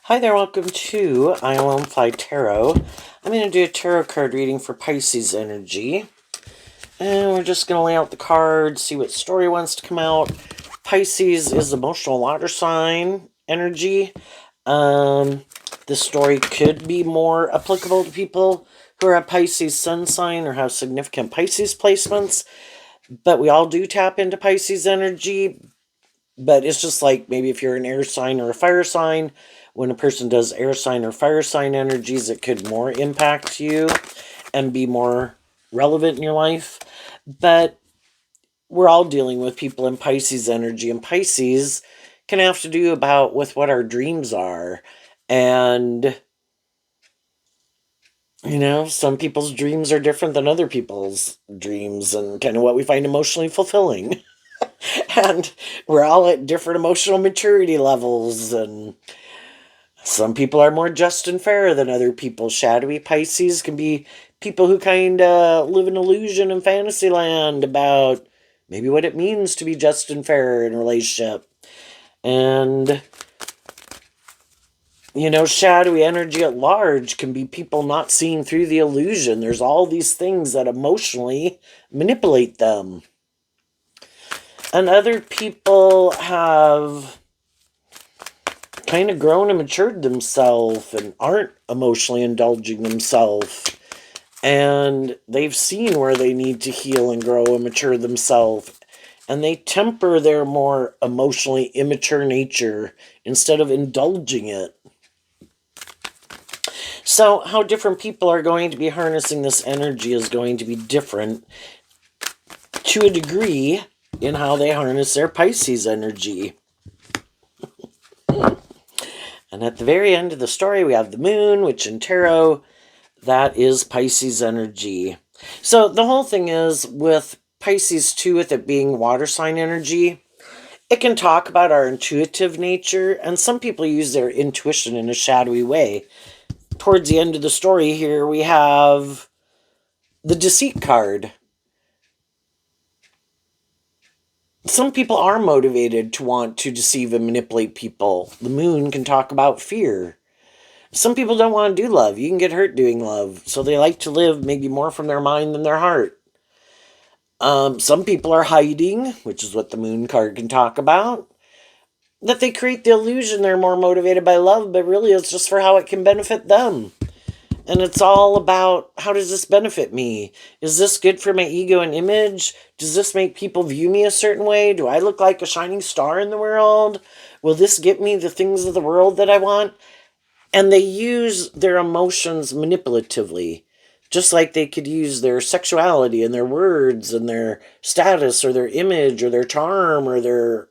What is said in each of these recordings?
Hi there, welcome to ILM Fly Tarot. I'm going to do a tarot card reading for Pisces energy. And we're just going to lay out the cards, see what story wants to come out. Pisces is emotional water sign energy. This story could be more applicable to people who are a Pisces sun sign or have significant Pisces placements. But we all do tap into Pisces energy. But it's just like maybe if you're an air sign or a fire sign, when a person does air sign or fire sign energies, it could more impact you and be more relevant in your life. But we're all dealing with people in Pisces energy, and Pisces can have to do about with what our dreams are. And some people's dreams are different than other people's dreams, and kind of what we find emotionally fulfilling. And we're all at different emotional maturity levels, and some people are more just and fair than other people. Shadowy Pisces can be people who kind of live in illusion and fantasy land about maybe what it means to be just and fair in a relationship. And, shadowy energy at large can be people not seeing through the illusion. There's all these things that emotionally manipulate them. And other people have kind of grown and matured themselves and aren't emotionally indulging themselves. And they've seen where they need to heal and grow and mature themselves. And they temper their more emotionally immature nature instead of indulging it. So how different people are going to be harnessing this energy is going to be different to a degree in how they harness their Pisces energy. And at the very end of the story, we have the moon, which in tarot, that is Pisces energy. So the whole thing is with Pisces too, with it being water sign energy, it can talk about our intuitive nature, and some people use their intuition in a shadowy way. Towards the end of the story here, we have the deceit card. Some people are motivated to want to deceive and manipulate people. The moon can talk about fear. Some people don't want to do love. You can get hurt doing love. So they like to live maybe more from their mind than their heart. Some people are hiding, which is what the moon card can talk about. That they create the illusion they're more motivated by love, but really it's just for how it can benefit them. And it's all about, how does this benefit me? Is this good for my ego and image? Does this make people view me a certain way? Do I look like a shining star in the world? Will this get me the things of the world that I want? And they use their emotions manipulatively, just like they could use their sexuality and their words and their status or their image or their charm or their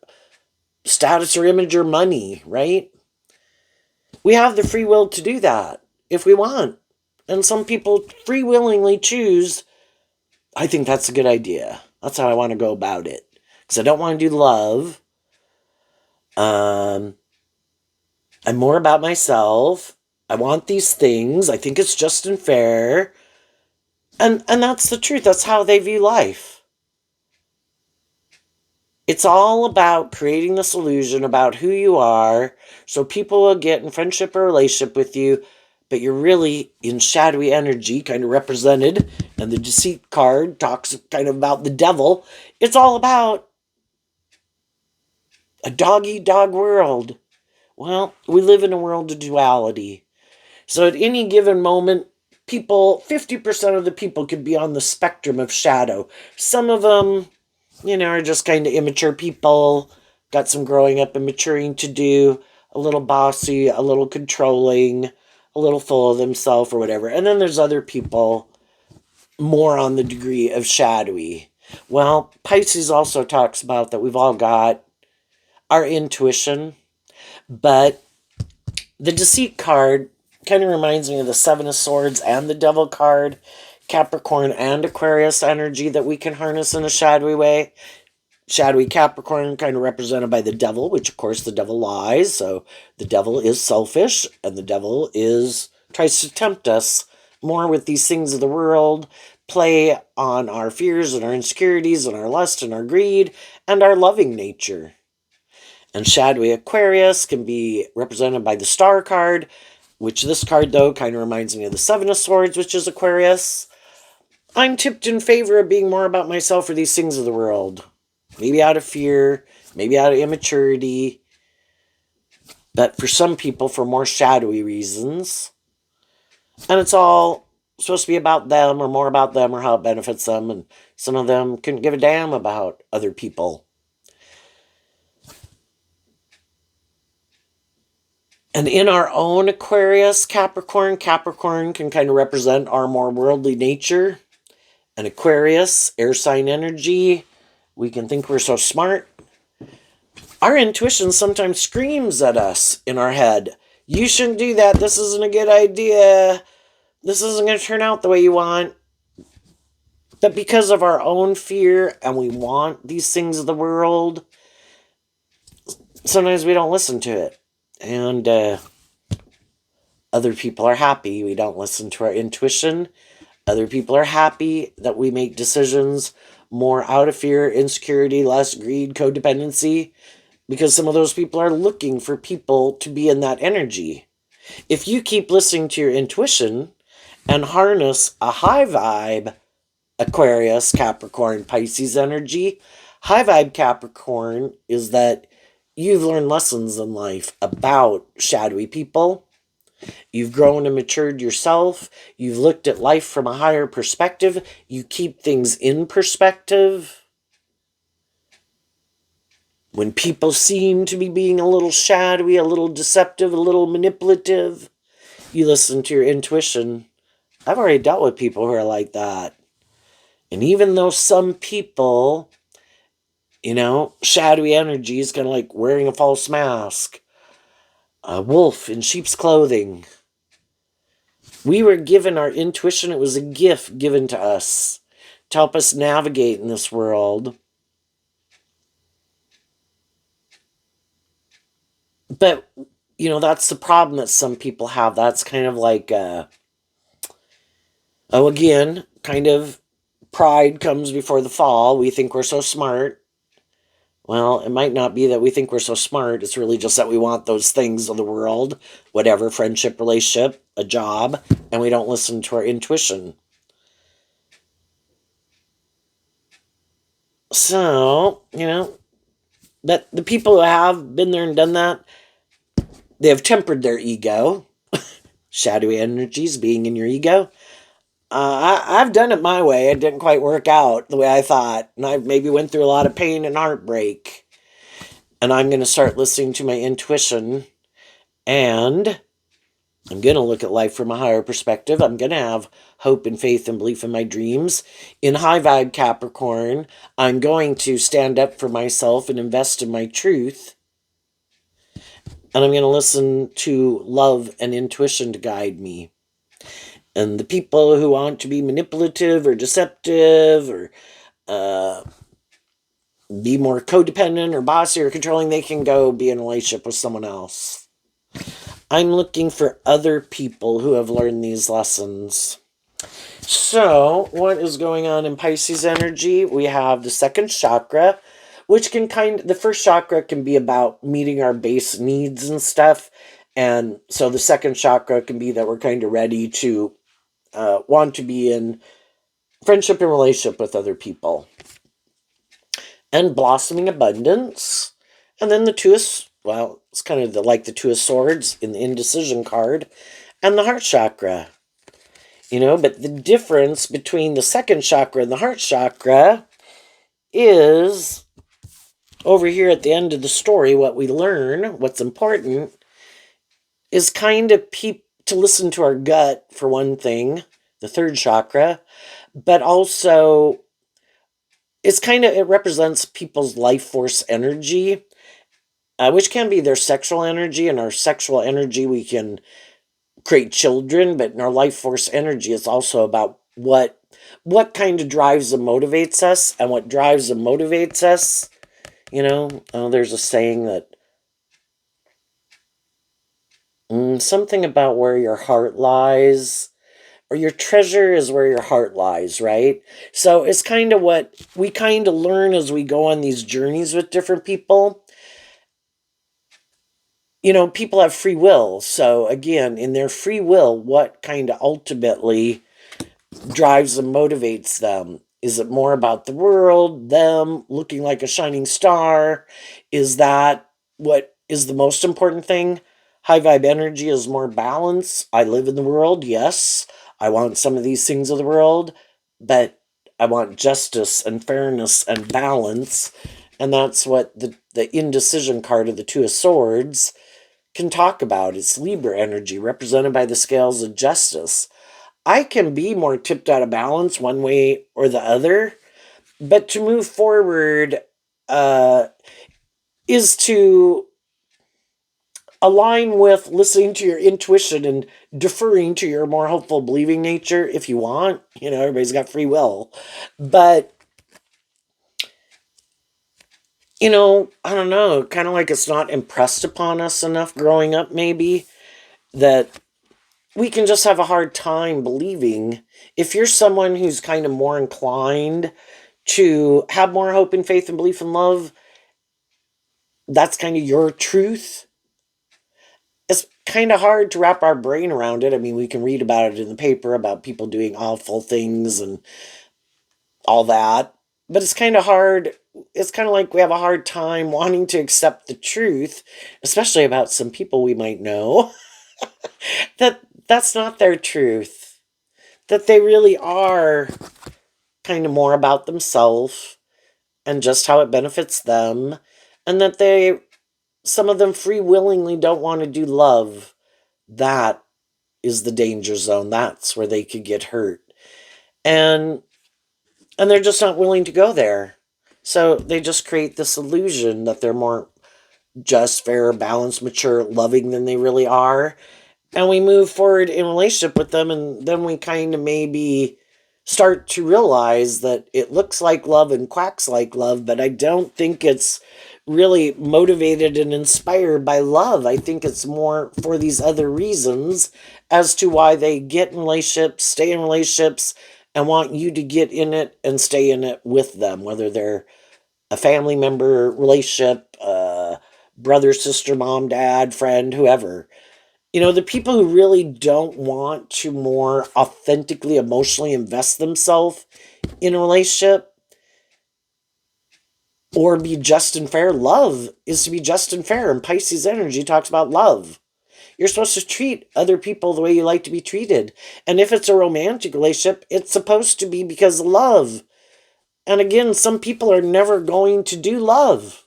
status or image or money, right? We have the free will to do that if we want. And some people free willingly choose, I think that's a good idea. That's how I want to go about it. Because I don't want to do love. I'm more about myself. I want these things. I think it's just and fair. And that's the truth. That's how they view life. It's all about creating this illusion about who you are, so people will get in friendship or relationship with you, but you're really in shadowy energy, kind of represented, and the deceit card talks kind of about the devil. It's all about a dog-eat-dog world. Well, we live in a world of duality. So at any given moment, 50% of the people could be on the spectrum of shadow. Some of them, are just kind of immature people, got some growing up and maturing to do, a little bossy, a little controlling, a little full of themselves or whatever. And then there's other people more on the degree of shadowy. Well, Pisces also talks about that we've all got our intuition, but the deceit card kind of reminds me of the Seven of Swords and the Devil card, Capricorn and Aquarius energy that we can harness in a shadowy way. Shadowy Capricorn kind of represented by the devil, which of course the devil lies. So the devil is selfish, and the devil tries to tempt us more with these things of the world, play on our fears and our insecurities and our lust and our greed and our loving nature. And shadowy Aquarius can be represented by the Star card, which this card, though, kind of reminds me of the Seven of Swords, which is Aquarius. I'm tipped in favor of being more about myself for these things of the world. Maybe out of fear, maybe out of immaturity, but for some people, for more shadowy reasons. And it's all supposed to be about them or more about them or how it benefits them. And some of them couldn't give a damn about other people. And in our own Aquarius, Capricorn can kind of represent our more worldly nature. And Aquarius, air sign energy, we can think we're so smart. Our intuition sometimes screams at us in our head. You shouldn't do that. This isn't a good idea. This isn't going to turn out the way you want. But because of our own fear and we want these things of the world, sometimes we don't listen to it. And other people are happy we don't listen to our intuition. Other people are happy that we make decisions more out of fear, insecurity, less greed, codependency, because some of those people are looking for people to be in that energy. If you keep listening to your intuition and harness a high vibe Aquarius, Capricorn, Pisces energy, high vibe Capricorn is that you've learned lessons in life about shadowy people. You've grown and matured yourself. You've looked at life from a higher perspective. You keep things in perspective. When people seem to be being a little shadowy, a little deceptive, a little manipulative, you listen to your intuition. I've already dealt with people who are like that. And even though some people, shadowy energy is kind of like wearing a false mask, a wolf in sheep's clothing. We were given our intuition. It was a gift given to us to help us navigate in this world. But, that's the problem that some people have. That's kind of like, again, kind of pride comes before the fall. We think we're so smart. Well, it might not be that we think we're so smart. It's really just that we want those things of the world, whatever, friendship, relationship, a job, and we don't listen to our intuition. So, that the people who have been there and done that, they have tempered their ego. Shadowy energies being in your ego. I've done it my way. It didn't quite work out the way I thought. And I maybe went through a lot of pain and heartbreak. And I'm going to start listening to my intuition. And I'm going to look at life from a higher perspective. I'm going to have hope and faith and belief in my dreams. In high vibe Capricorn, I'm going to stand up for myself and invest in my truth. And I'm going to listen to love and intuition to guide me. And the people who want to be manipulative or deceptive or be more codependent or bossy or controlling, they can go be in a relationship with someone else. I'm looking for other people who have learned these lessons. So, what is going on in Pisces energy? We have the second chakra, which the first chakra can be about meeting our base needs and stuff. And so the second chakra can be that we're kind of ready to want to be in friendship and relationship with other people. And blossoming abundance. And then the two of, it's kind of like the Two of Swords in the indecision card. And the heart chakra. But the difference between the second chakra and the heart chakra is over here at the end of the story, what we learn, what's important, is kind of to listen to our gut, for one thing, the third chakra, but also it represents people's life force energy, which can be their sexual energy. And our sexual energy, we can create children, but in our life force energy, it's also about what kind of drives and motivates us. And what drives and motivates us, there's a saying that something about where your heart lies, or your treasure is where your heart lies, right? So it's kind of what we kind of learn as we go on these journeys with different people. people have free will. So again, in their free will, what kind of ultimately drives and motivates them? Is it more about the world, them looking like a shining star? Is that what is the most important thing? High vibe energy is more balance. I live in the world, yes. I want some of these things of the world, but I want justice and fairness and balance. And that's what the indecision card of the Two of Swords can talk about. It's Libra energy, represented by the scales of justice. I can be more tipped out of balance one way or the other, but to move forward uh, is to align with listening to your intuition and deferring to your more hopeful believing nature if you want. Everybody's got free will. But, I don't know, kind of like it's not impressed upon us enough growing up, maybe, that we can just have a hard time believing. If you're someone who's kind of more inclined to have more hope and faith and belief and love, that's kind of your truth. It's kind of hard to wrap our brain around it. I mean, we can read about it in the paper about people doing awful things and all that, but it's kind of hard. It's kind of like we have a hard time wanting to accept the truth, especially about some people we might know, that that's not their truth, that they really are kind of more about themselves and just how it benefits them, and that some of them free willingly don't want to do love. That is the danger zone. That's where they could get hurt. And they're just not willing to go there. So they just create this illusion that they're more just, fair, balanced, mature, loving than they really are. And we move forward in relationship with them, and then we kind of maybe start to realize that it looks like love and quacks like love, but I don't think it's really motivated and inspired by love. I think it's more for these other reasons as to why they get in relationships, stay in relationships, and want you to get in it and stay in it with them, whether they're a family member relationship, brother, sister, mom, dad, friend, whoever. The people who really don't want to more authentically, emotionally invest themselves in a relationship or be just and fair. Love is to be just and fair. And Pisces energy talks about love. You're supposed to treat other people the way you like to be treated. And if it's a romantic relationship, it's supposed to be because of love. And again, some people are never going to do love.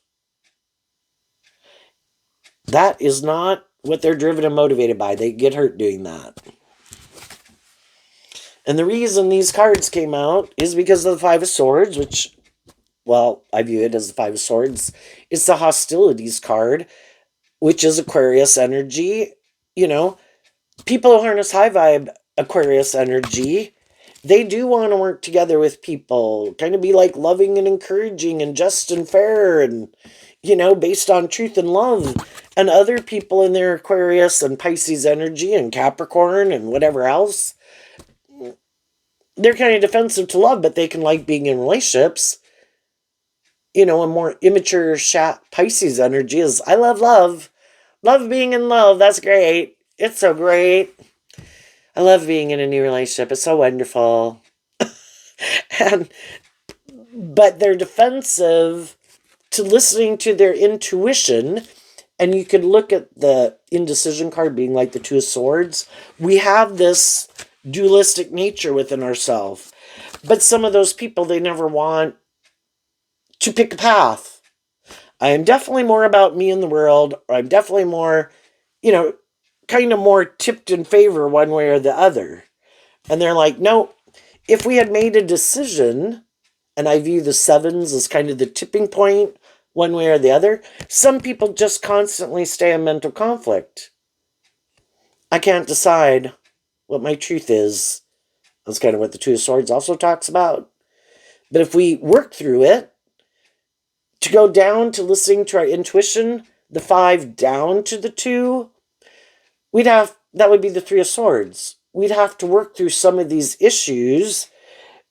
That is not what they're driven and motivated by. They get hurt doing that. And the reason these cards came out is because of the Five of Swords, which, well, I view it as the Five of Swords. It's the hostilities card, which is Aquarius energy. People who harness high vibe Aquarius energy, they do want to work together with people, kind of be like loving and encouraging and just and fair and, based on truth and love. And other people in their Aquarius and Pisces energy and Capricorn and whatever else, they're kind of defensive to love, but they can like being in relationships. A more immature Pisces energy is, I love love. Love being in love. That's great. It's so great. I love being in a new relationship. It's so wonderful. But they're defensive to listening to their intuition. And you could look at the indecision card being like the Two of Swords. We have this dualistic nature within ourselves. But some of those people, they never want to pick a path. I am definitely more about me in the world, or I'm definitely more, kind of more tipped in favor one way or the other. And they're like, no, if we had made a decision, and I view the sevens as kind of the tipping point one way or the other, some people just constantly stay in mental conflict. I can't decide what my truth is. That's kind of what the Two of Swords also talks about. But if we work through it, to go down to listening to our intuition, the 5 down to the 2, that would be the Three of Swords. We'd have to work through some of these issues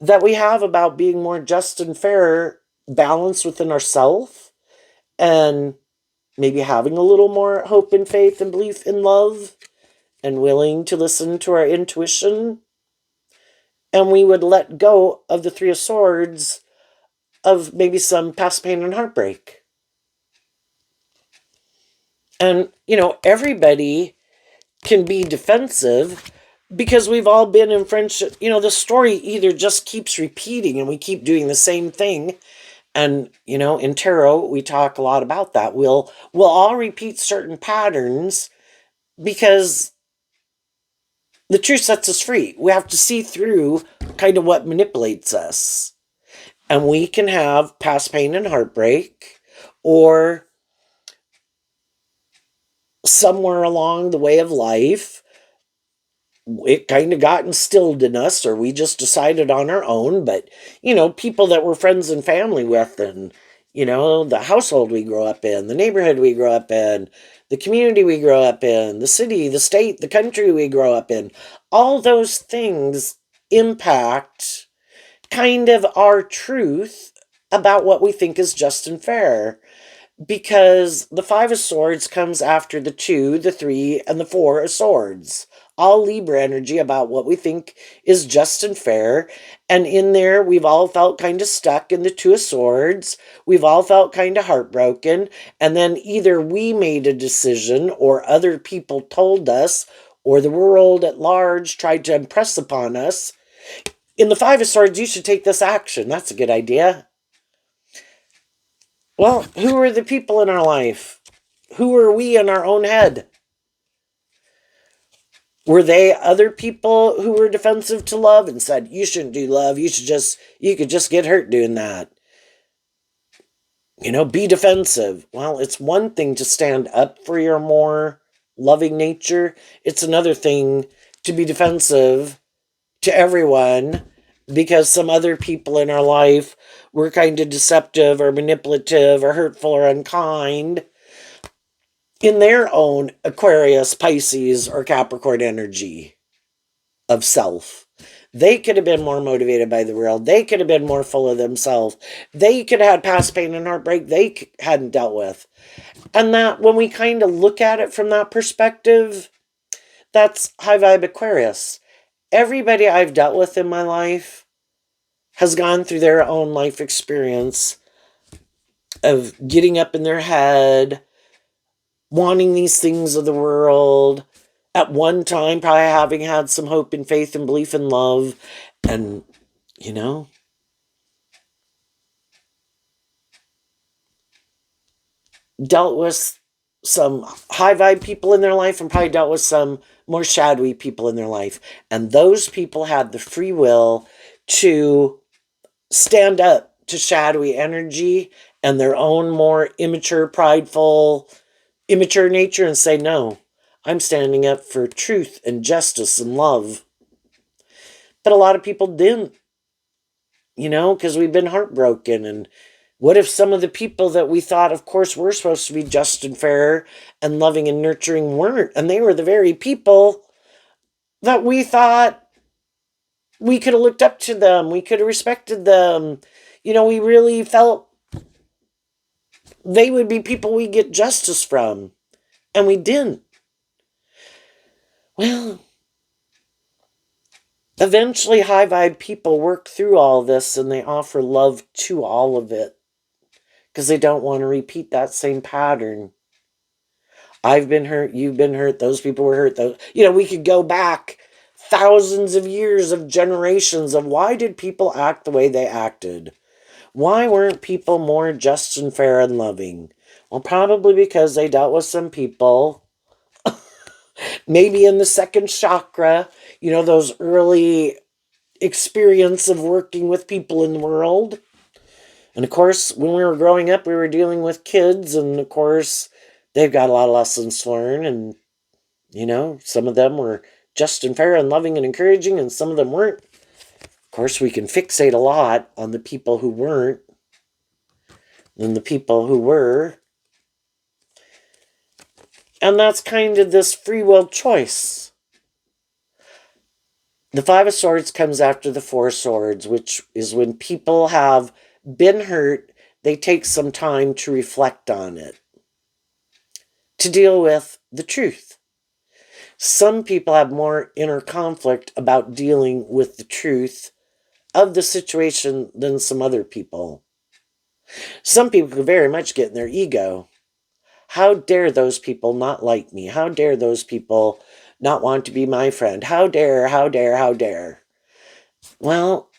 that we have about being more just and fair, balanced within ourselves, and maybe having a little more hope and faith and belief in love and willing to listen to our intuition. And we would let go of the Three of Swords of maybe some past pain and heartbreak. And, everybody can be defensive because we've all been in friendship. The story either just keeps repeating and we keep doing the same thing. And, in tarot, we talk a lot about that. We'll all repeat certain patterns because the truth sets us free. We have to see through kind of what manipulates us. And we can have past pain and heartbreak, or somewhere along the way of life, it kind of got instilled in us, or we just decided on our own. But, people that we're friends and family with, and, the household we grow up in, the neighborhood we grow up in, the community we grow up in, the city, the state, the country we grow up in, all those things impact kind of our truth about what we think is just and fair. Because the Five of Swords comes after the 2, the 3, and the 4 of Swords. All Libra energy about what we think is just and fair. And in there, we've all felt kind of stuck in the 2 of Swords. We've all felt kind of heartbroken. And then either we made a decision, or other people told us, or the world at large tried to impress upon us. In the 5 of Swords, you should take this action. That's a good idea. Well, who are the people in our life? Who are we in our own head? Were they other people who were defensive to love and said, you shouldn't do love, you could just get hurt doing that? Be defensive. Well, it's one thing to stand up for your more loving nature. It's another thing to be defensive to everyone because some other people in our life were kind of deceptive or manipulative or hurtful or unkind in their own Aquarius, Pisces, or Capricorn energy of self. They could have been more motivated by the world. They could have been more full of themselves. They could have had past pain and heartbreak they hadn't dealt with. And that, when we kind of look at it from that perspective, that's high vibe Aquarius. Everybody I've dealt with in my life has gone through their own life experience of getting up in their head, wanting these things of the world, at one time probably having had some hope and faith and belief in love, and, dealt with some high vibe people in their life and probably dealt with some more shadowy people in their life. And those people had the free will to stand up to shadowy energy and their own more immature, prideful, immature nature and say, no, I'm standing up for truth and justice and love. But a lot of people didn't, because we've been heartbroken. And what if some of the people that we thought, of course, were supposed to be just and fair and loving and nurturing weren't? And they were the very people that we thought we could have looked up to them. We could have respected them. We really felt they would be people we get justice from. And we didn't. Well, eventually high vibe people work through all this and they offer love to all of it because they don't want to repeat that same pattern. I've been hurt, you've been hurt, those people were hurt. We could go back thousands of years of generations of why did people act the way they acted? Why weren't people more just and fair and loving? Well, probably because they dealt with some people, maybe in the second chakra, those early experience of working with people in the world. And of course, when we were growing up, we were dealing with kids, and of course, they've got a lot of lessons to learn, and, some of them were just and fair and loving and encouraging, and some of them weren't. Of course, we can fixate a lot on the people who weren't than the people who were. And that's kind of this free will choice. The Five of Swords comes after the Four of Swords, which is when people have been hurt, they take some time to reflect on it. to deal with the truth. Some people have more inner conflict about dealing with the truth of the situation than some other people. Some people can very much get in their ego. How dare those people not like me? How dare those people not want to be my friend? How dare, how dare, how dare? Well,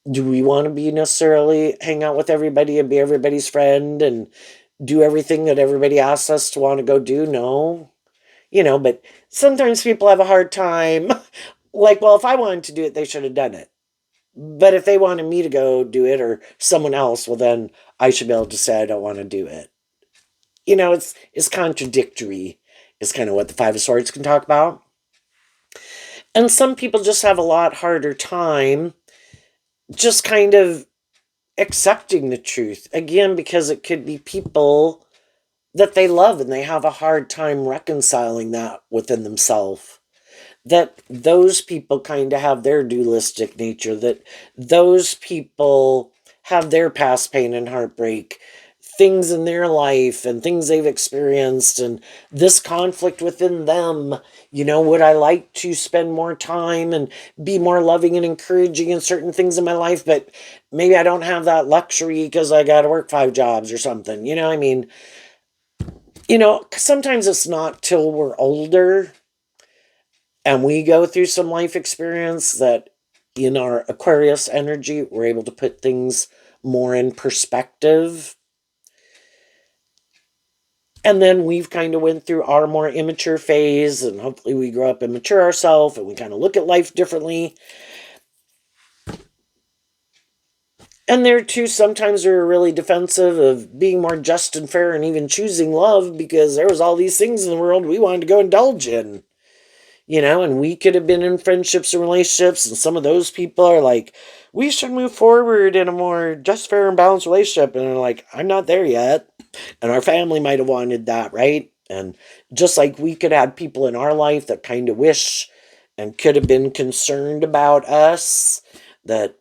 do we want to be necessarily hang out with everybody and be everybody's friend and do everything that everybody asks us to want to go do? No. But sometimes people have a hard time. Like, well, if I wanted to do it, they should have done it. But if they wanted me to go do it or someone else, well, then I should be able to say I don't want to do it. It's contradictory, is kind of what the Five of Swords can talk about. And some people just have a lot harder time just kind of accepting the truth. Again, because it could be people that they love and they have a hard time reconciling that within themselves. That those people kind of have their dualistic nature, that those people have their past pain and heartbreak, things in their life and things they've experienced, and this conflict within them. Would I like to spend more time and be more loving and encouraging in certain things in my life, but maybe I don't have that luxury because I got to work 5 jobs or something. Sometimes it's not till we're older and we go through some life experience that in our Aquarius energy, we're able to put things more in perspective. And then we've kind of went through our more immature phase, and hopefully we grow up and mature ourselves, and we kind of look at life differently. And there too, sometimes we're really defensive of being more just and fair and even choosing love because there was all these things in the world we wanted to go indulge in. And we could have been in friendships and relationships, and some of those people are like, we should move forward in a more just, fair, and balanced relationship. And they're like, I'm not there yet. And our family might have wanted that, right? And just like we could have people in our life that kind of wish and could have been concerned about us, that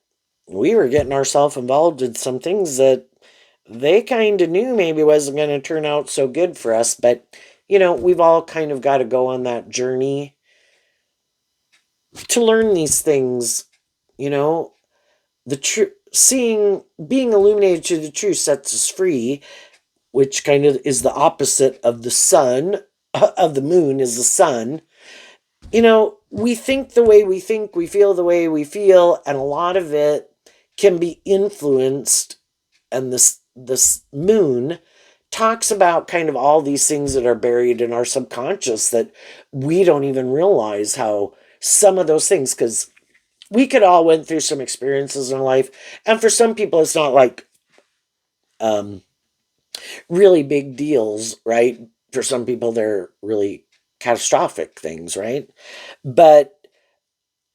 we were getting ourselves involved in some things that they kind of knew maybe wasn't going to turn out so good for us. But, we've all kind of got to go on that journey to learn these things. The truth, being illuminated to the truth sets us free, which kind of is the opposite of the sun, of the moon is the sun. We think the way we think, we feel the way we feel, and a lot of it can be influenced. And this moon talks about kind of all these things that are buried in our subconscious that we don't even realize how some of those things, because we could all went through some experiences in life, and for some people it's not like really big deals, right? For some people they're really catastrophic things, right? But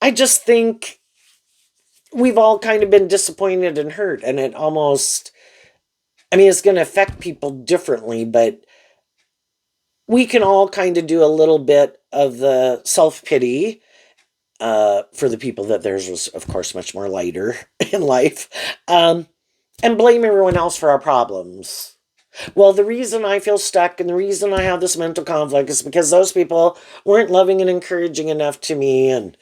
I just think we've all kind of been disappointed and hurt, and it almost, it's going to affect people differently, but we can all kind of do a little bit of the self-pity for the people that theirs was, of course, much more lighter in life, and blame everyone else for our problems. Well, the reason I feel stuck and the reason I have this mental conflict is because those people weren't loving and encouraging enough to me. And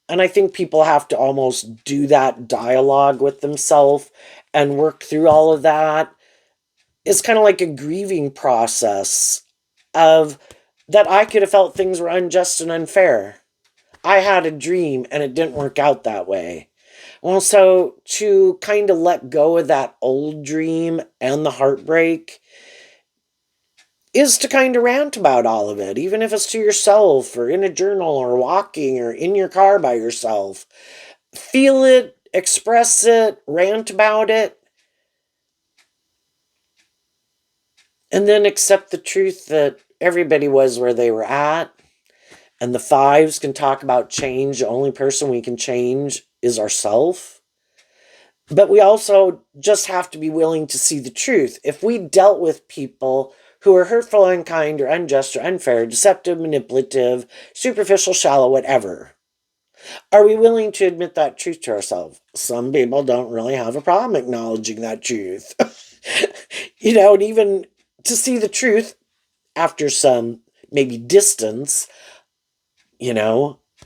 I think people have to almost do that dialogue with themselves and work through all of that. It's kind of like a grieving process of that I could have felt things were unjust and unfair. I had a dream and it didn't work out that way. Well, so to kind of let go of that old dream and the heartbreak is to kind of rant about all of it, even if it's to yourself or in a journal or walking or in your car by yourself. Feel it, express it, rant about it, and then accept the truth that everybody was where they were at. And the fives can talk about change. The only person we can change is ourself. But we also just have to be willing to see the truth. If we dealt with people who are hurtful, unkind, or unjust, or unfair, deceptive, manipulative, superficial, shallow, whatever, are we willing to admit that truth to ourselves? Some people don't really have a problem acknowledging that truth. And even to see the truth, after some maybe distance,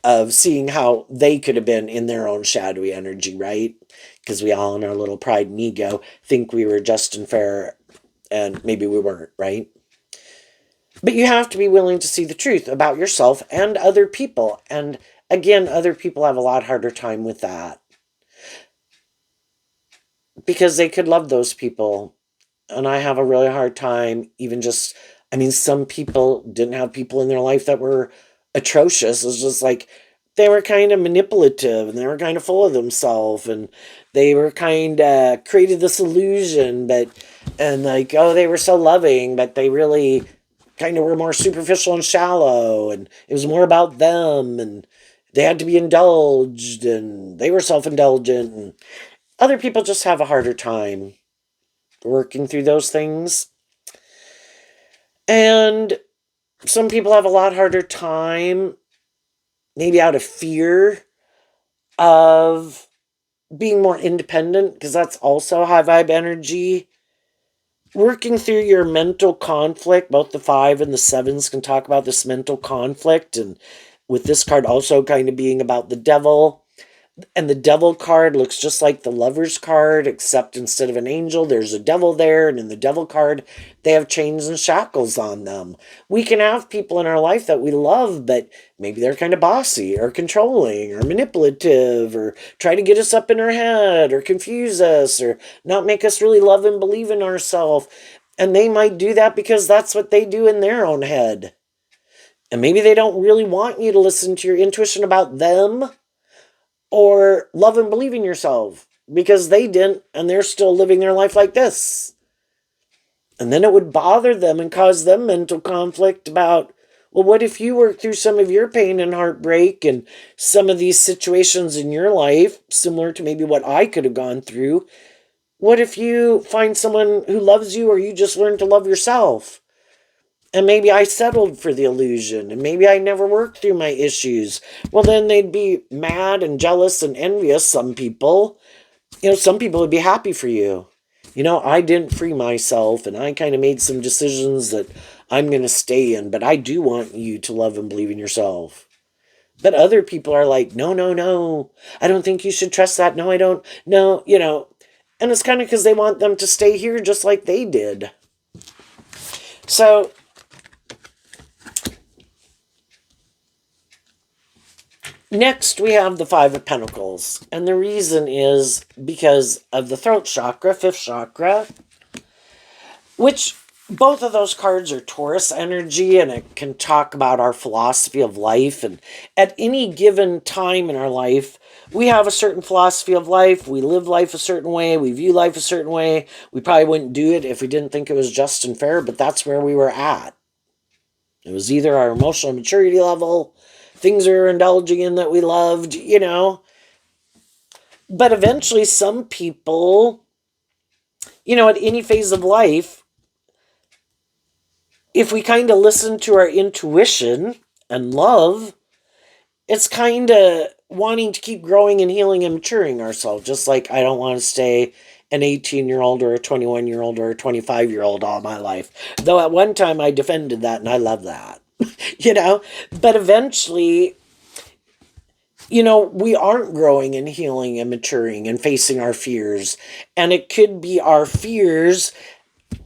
of seeing how they could have been in their own shadowy energy, right? Because we all, in our little pride and ego, think we were just and fair, and maybe we weren't, right? But you have to be willing to see the truth about yourself and other people. And again, other people have a lot harder time with that because they could love those people. And I have a really hard time even just, I mean, some people didn't have people in their life that were atrocious. It's just like they were kind of manipulative and they were kind of full of themselves and they were kind of created this illusion, and like, oh, they were so loving, but they really kind of were more superficial and shallow, and it was more about them, and they had to be indulged, and they were self-indulgent, and other people just have a harder time working through those things. And some people have a lot harder time, maybe out of fear of being more independent, because that's also high vibe energy. Working through your mental conflict, both the 5 and the 7s can talk about this mental conflict, and with this card also kind of being about the devil. And the devil card looks just like the lover's card, except instead of an angel, there's a devil there. And in the devil card, they have chains and shackles on them. We can have people in our life that we love, but maybe they're kind of bossy or controlling or manipulative or try to get us up in our head or confuse us or not make us really love and believe in ourselves. And they might do that because that's what they do in their own head. And maybe they don't really want you to listen to your intuition about them or love and believe in yourself because they didn't and they're still living their life like this. And then it would bother them and cause them mental conflict about, well, what if you work through some of your pain and heartbreak and some of these situations in your life, similar to maybe what I could have gone through? What if you find someone who loves you or you just learn to love yourself? And maybe I settled for the illusion, and maybe I never worked through my issues. Well, then they'd be mad and jealous and envious, some people. Some people would be happy for you. I didn't free myself, and I kind of made some decisions that I'm going to stay in, but I do want you to love and believe in yourself. But other people are like, no, no, no, I don't think you should trust that. No, I don't. No, And it's kind of because they want them to stay here just like they did. So next, we have the 5 of Pentacles. And the reason is because of the throat chakra, 5th chakra, which both of those cards are Taurus energy, and it can talk about our philosophy of life. And at any given time in our life, we have a certain philosophy of life. We live life a certain way. We view life a certain way. We probably wouldn't do it if we didn't think it was just and fair, but that's where we were at. It was either our emotional maturity level, things we were indulging in that we loved, But eventually some people, at any phase of life, if we kind of listen to our intuition and love, it's kind of wanting to keep growing and healing and maturing ourselves. Just like I don't want to stay an 18-year-old or a 21-year-old or a 25-year-old all my life. Though at one time I defended that and I love that, But eventually, we aren't growing and healing and maturing and facing our fears. And it could be our fears,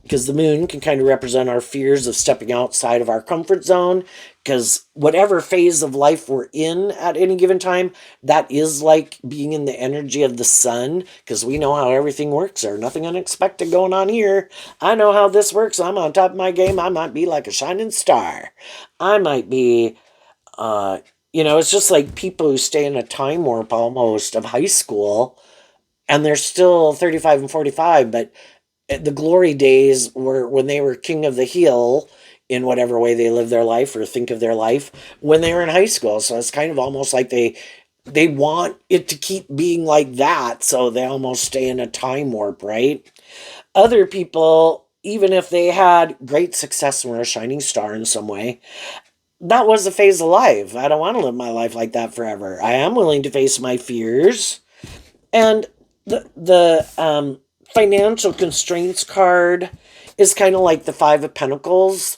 because the moon can kind of represent our fears of stepping outside of our comfort zone, because whatever phase of life we're in at any given time, that is like being in the energy of the sun, because we know how everything works. There's nothing unexpected going on here. I know how this works. I'm on top of my game. I might be like a shining star. I might be, it's just like people who stay in a time warp almost of high school, and they're still 35 and 45, but the glory days were when they were king of the hill in whatever way they live their life or think of their life when they were in high school. So it's kind of almost like they want it to keep being like that, so they almost stay in a time warp, right? Other people, even if they had great success and were a shining star in some way, that was a phase of life. I don't want to live my life like that forever. I am willing to face my fears. And the financial constraints card is kind of like the 5 of Pentacles.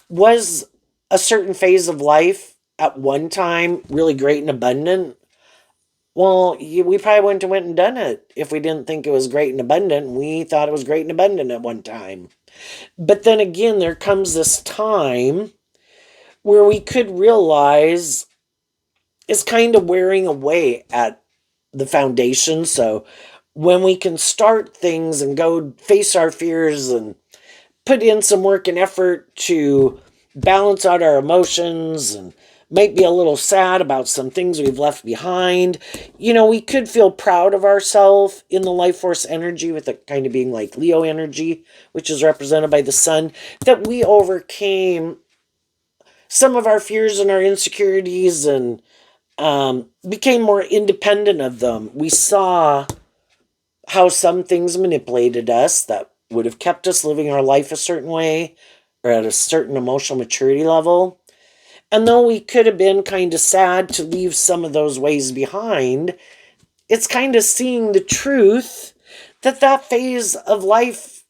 Was a certain phase of life at one time really great and abundant? Well, we probably wouldn't have went and done it if we didn't think it was great and abundant. We thought it was great and abundant at one time. But then again, there comes this time where we could realize it's kind of wearing away at the foundation. So when we can start things and go face our fears and put in some work and effort to balance out our emotions and might be a little sad about some things we've left behind. We could feel proud of ourselves in the life force energy, with it kind of being like Leo energy, which is represented by the sun, that we overcame some of our fears and our insecurities and became more independent of them. We saw how some things manipulated us that would have kept us living our life a certain way or at a certain emotional maturity level. And though we could have been kind of sad to leave some of those ways behind, it's kind of seeing the truth that that phase of life,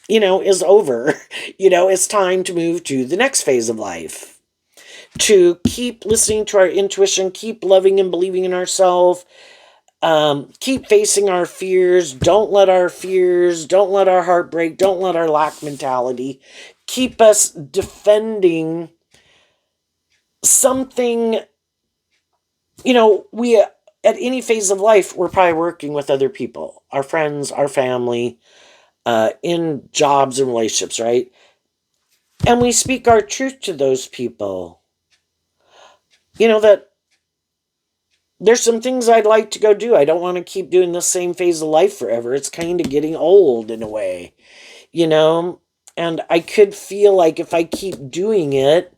is over. It's time to move to the next phase of life. To keep listening to our intuition, keep loving and believing in ourselves, keep facing our fears. Don't let our fears, don't let our heartbreak, don't let our lack mentality keep us defending something. We at any phase of life, we're probably working with other people, our friends, our family, in jobs and relationships, right? And we speak our truth to those people. That there's some things I'd like to go do. I don't want to keep doing the same phase of life forever. It's kind of getting old in a way, and I could feel like if I keep doing it,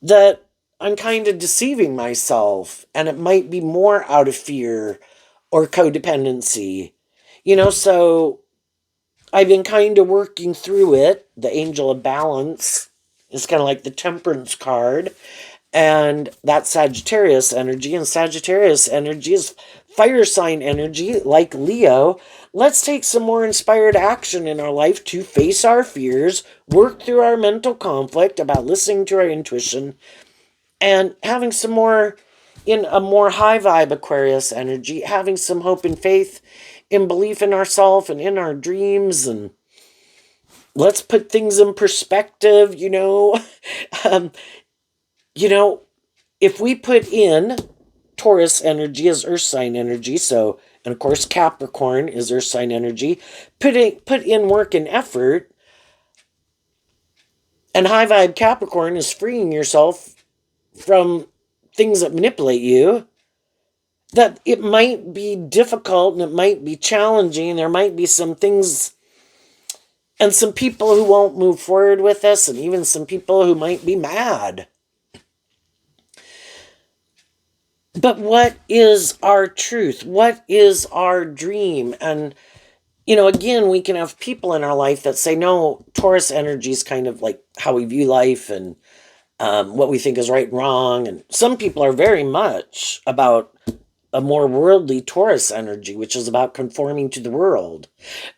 that I'm kind of deceiving myself, and it might be more out of fear or codependency, so I've been kind of working through it. The Angel of Balance is kind of like the Temperance card, and that's Sagittarius energy, and Sagittarius energy is fire sign energy, like Leo. Let's take some more inspired action in our life to face our fears, work through our mental conflict about listening to our intuition, and having some more in a more high vibe Aquarius energy, having some hope and faith in belief in ourselves and in our dreams, and let's put things in perspective. um, if we put in Taurus energy as earth sign energy, so, and of course Capricorn is earth sign energy, put in work and effort, and high vibe Capricorn is freeing yourself from things that manipulate you, that it might be difficult and it might be challenging. There might be some things and some people who won't move forward with us, and even some people who might be mad. But what is our truth? What is our dream? And, again, we can have people in our life that say, no, Taurus energy is kind of like how we view life and what we think is right and wrong. And some people are very much about a more worldly Taurus energy, which is about conforming to the world.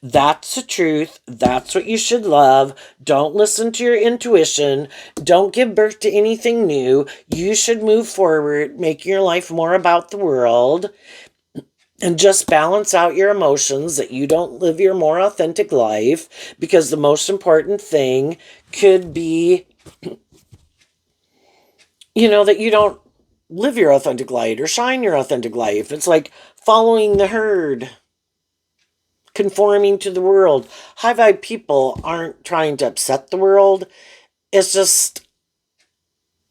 That's the truth. That's what you should love. Don't listen to your intuition. Don't give birth to anything new. You should move forward, making your life more about the world, and just balance out your emotions, that you don't live your more authentic life, because the most important thing could be, that you don't live your authentic light or shine your authentic life. It's like following the herd, conforming to the world. High vibe people aren't trying to upset the world. It's just,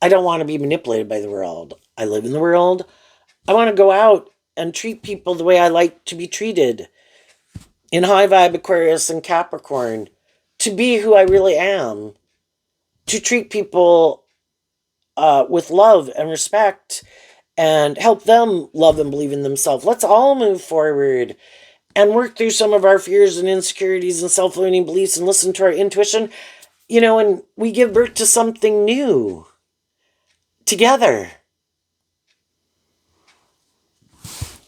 I don't want to be manipulated by the world. I live in the world. I want to go out and treat people the way I like to be treated. In high vibe Aquarius and Capricorn, to be who I really am. To treat people with love and respect, and help them love and believe in themselves. Let's all move forward and work through some of our fears and insecurities and self-limiting beliefs, and listen to our intuition, and we give birth to something new together.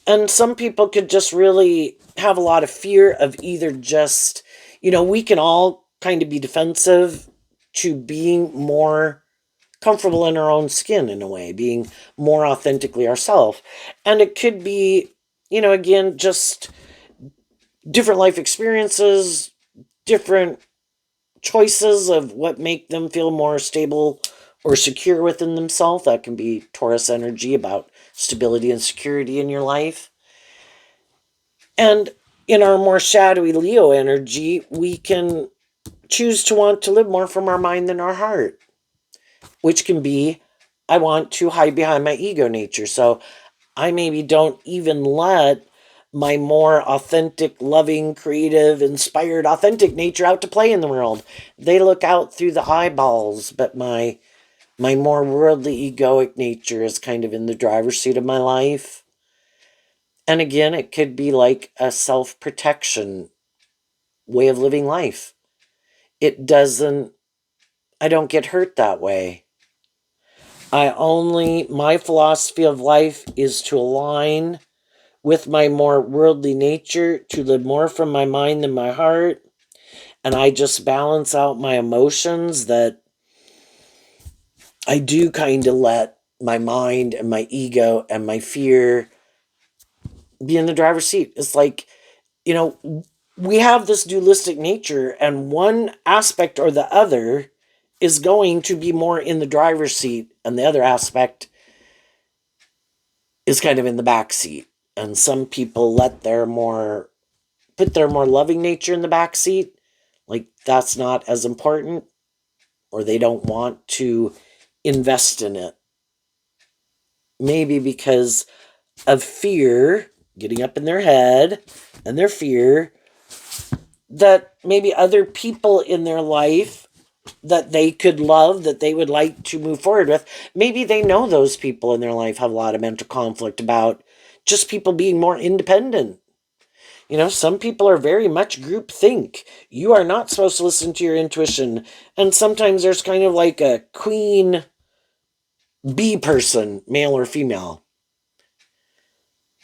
And some people could just really have a lot of fear of either just, we can all kind of be defensive to being more comfortable in our own skin in a way, being more authentically ourselves. And it could be, again, just different life experiences, different choices of what make them feel more stable or secure within themselves. That can be Taurus energy about stability and security in your life. And in our more shadowy Leo energy, we can choose to want to live more from our mind than our heart, which can be, I want to hide behind my ego nature. So I maybe don't even let my more authentic, loving, creative, inspired, authentic nature out to play in the world. They look out through the eyeballs, but my more worldly, egoic nature is kind of in the driver's seat of my life. And again, it could be like a self-protection way of living life. I don't get hurt that way. My philosophy of life is to align with my more worldly nature, to live more from my mind than my heart. And I just balance out my emotions, that I do kind of let my mind and my ego and my fear be in the driver's seat. It's like, we have this dualistic nature, and one aspect or the other is going to be more in the driver's seat, and the other aspect is kind of in the back seat. And some people put their more loving nature in the back seat, like that's not as important, or they don't want to invest in it. Maybe because of fear getting up in their head, and their fear that maybe other people in their life that they could love, that they would like to move forward with, maybe they know those people in their life have a lot of mental conflict about just people being more independent. Some people are very much group think. You are not supposed to listen to your intuition. And sometimes there's kind of like a queen bee person, male or female.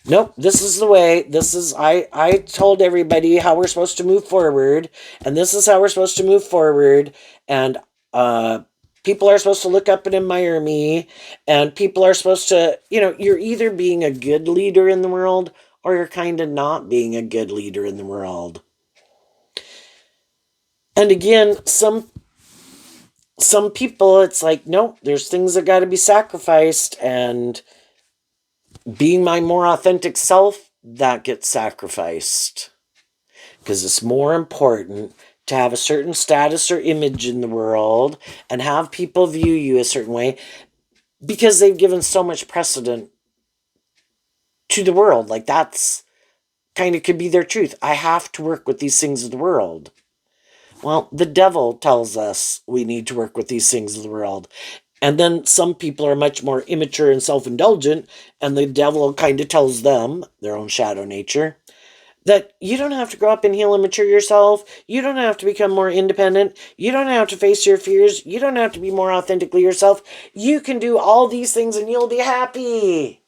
Nope, this is the way. I told everybody how we're supposed to move forward, and this is how we're supposed to move forward. And people are supposed to look up and admire me, and people are supposed to, you're either being a good leader in the world, or you're kind of not being a good leader in the world. And again, some people, it's like, nope, there's things that got to be sacrificed, and being my more authentic self, that gets sacrificed. Because it's more important to have a certain status or image in the world and have people view you a certain way, because they've given so much precedent to the world. Like, that's kind of could be their truth. I have to work with these things of the world. Well, the devil tells us we need to work with these things of the world. And then some people are much more immature and self-indulgent, and the devil kind of tells them, their own shadow nature, that you don't have to grow up and heal and mature yourself. You don't have to become more independent. You don't have to face your fears. You don't have to be more authentically yourself. You can do all these things and you'll be happy.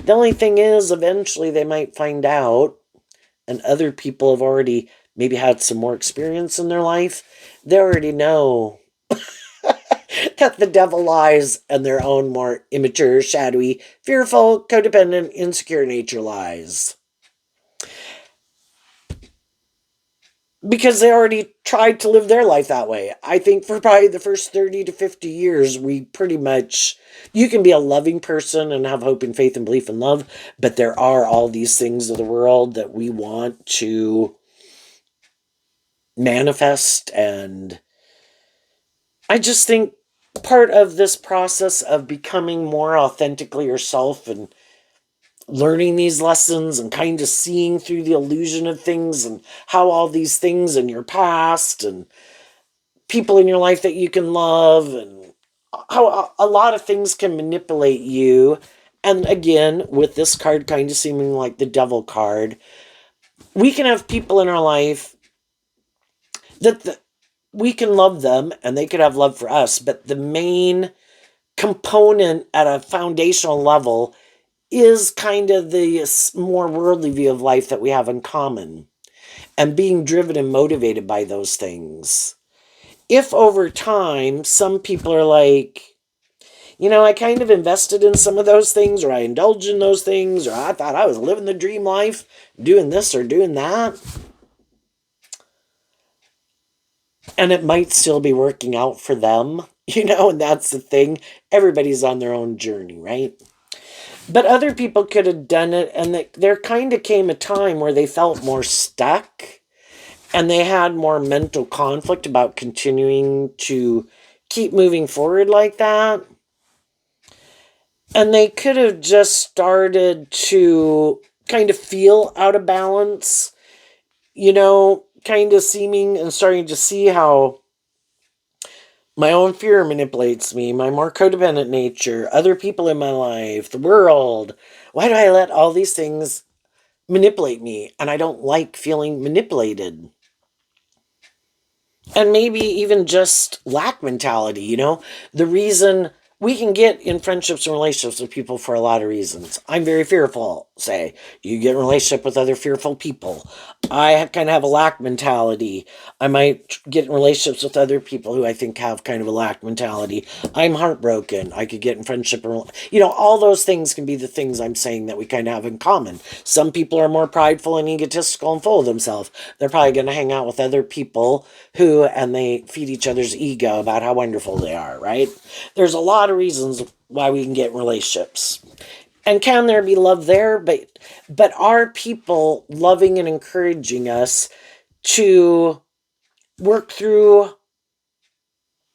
The only thing is, eventually they might find out, and other people have already maybe had some more experience in their life. They already know that the devil lies, and their own more immature, shadowy, fearful, codependent, insecure nature lies. Because they already tried to live their life that way. I think for probably the first 30 to 50 years, we pretty much, you can be a loving person and have hope and faith and belief and love, but there are all these things of the world that we want to manifest. And I just think part of this process of becoming more authentically yourself and learning these lessons and kind of seeing through the illusion of things, and how all these things in your past and people in your life that you can love, and how a lot of things can manipulate you. And again, with this card kind of seeming like the devil card, we can have people in our life that we can love them and they could have love for us, but the main component at a foundational level is kind of the more worldly view of life that we have in common, and being driven and motivated by those things. if over time some people are like, I kind of invested in some of those things, or I indulged in those things, or I thought I was living the dream life, doing this or doing that, and it might still be working out for them, and that's the thing. Everybody's on their own journey, right? But other people could have done it, and there kind of came a time where they felt more stuck and they had more mental conflict about continuing to keep moving forward like that. And they could have just started to kind of feel out of balance, kind of seeming and starting to see how my own fear manipulates me, my more codependent nature, other people in my life, the world. Why do I let all these things manipulate me? And I don't like feeling manipulated. And maybe even just lack mentality, the reason we can get in friendships and relationships with people for a lot of reasons. I'm very fearful, say. You get in a relationship with other fearful people. I kind of have a lack mentality. I might get in relationships with other people who I think have kind of a lack mentality. I'm heartbroken. I could get in friendship. All those things can be the things I'm saying that we kind of have in common. Some people are more prideful and egotistical and full of themselves. They're probably going to hang out with other people and they feed each other's ego about how wonderful they are, right? There's a lot of reasons why we can get in relationships. And can there be love there? But are people loving and encouraging us to work through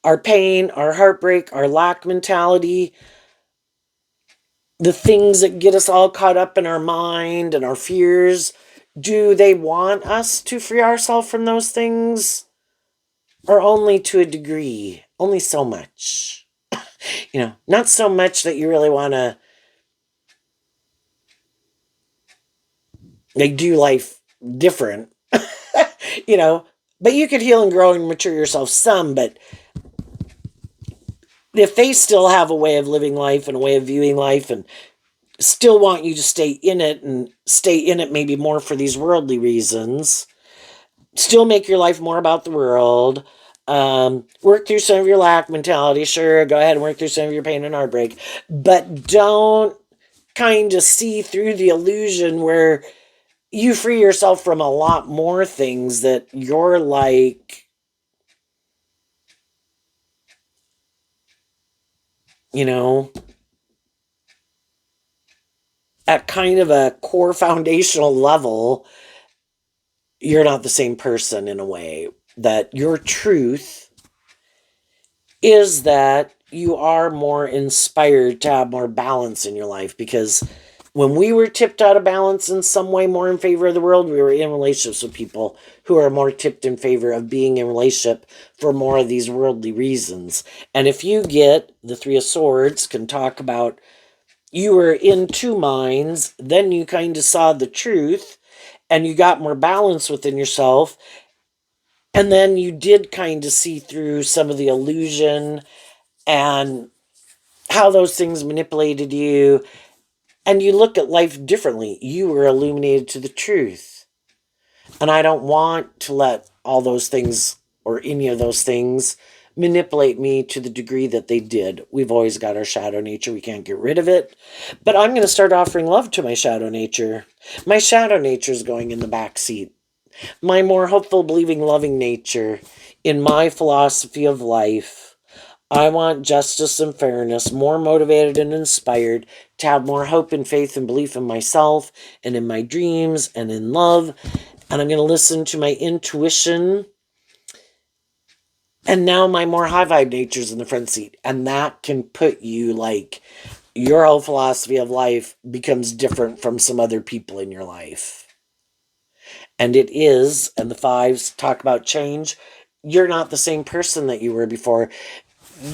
our pain, our heartbreak, our lack mentality, the things that get us all caught up in our mind and our fears? Do they want us to free ourselves from those things? Or only to a degree? Only so much. Not so much that you really want to do life different, you know, but you could heal and grow and mature yourself some. But if they still have a way of living life and a way of viewing life and still want you to stay in it and stay in it maybe more for these worldly reasons, still make your life more about the world, work through some of your lack mentality, sure, go ahead and work through some of your pain and heartbreak, but don't kind of see through the illusion where you free yourself from a lot more things that you're like, you know, at kind of a core foundational level, you're not the same person in a way. That your truth is that you are more inspired to have more balance in your life, because when we were tipped out of balance in some way, more in favor of the world, we were in relationships with people who are more tipped in favor of being in relationship for more of these worldly reasons. And if you get the Three of Swords, can talk about you were in two minds, then you kind of saw the truth and you got more balance within yourself. And then you did kind of see through some of the illusion and how those things manipulated you. And you look at life differently. You were illuminated to the truth. And I don't want to let all those things or any of those things manipulate me to the degree that they did. We've always got our shadow nature. We can't get rid of it. But I'm going to start offering love to my shadow nature. My shadow nature is going in the back seat. My more hopeful, believing, loving nature in my philosophy of life. I want justice and fairness, more motivated and inspired to have more hope and faith and belief in myself and in my dreams and in love. And I'm going to listen to my intuition. And now my more high vibe nature's in the front seat. And that can put you like, your whole philosophy of life becomes different from some other people in your life. And it is, and the fives talk about change. You're not the same person that you were before.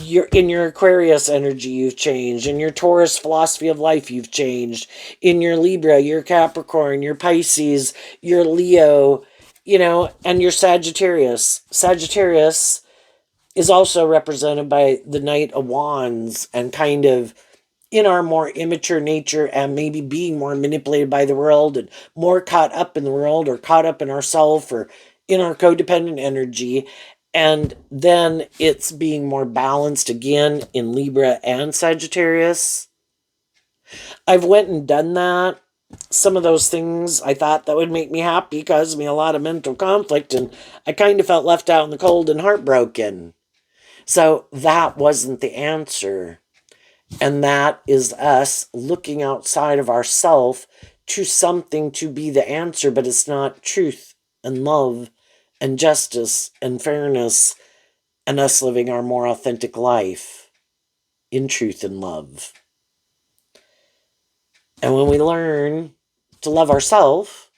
You're in your Aquarius energy, you've changed. In your Taurus philosophy of life, you've changed. In your Libra, your Capricorn, your Pisces, your Leo, and your Sagittarius. Sagittarius is also represented by the Knight of Wands, and kind of in our more immature nature and maybe being more manipulated by the world and more caught up in the world or caught up in ourselves or in our codependent energy. And then it's being more balanced again in Libra and Sagittarius. I've went and done that. Some of those things I thought that would make me happy caused me a lot of mental conflict, and I kind of felt left out in the cold and heartbroken. So that wasn't the answer. And that is us looking outside of ourself to something to be the answer, but it's not truth and love and justice and fairness and us living our more authentic life in truth and love. And when we learn to love ourselves,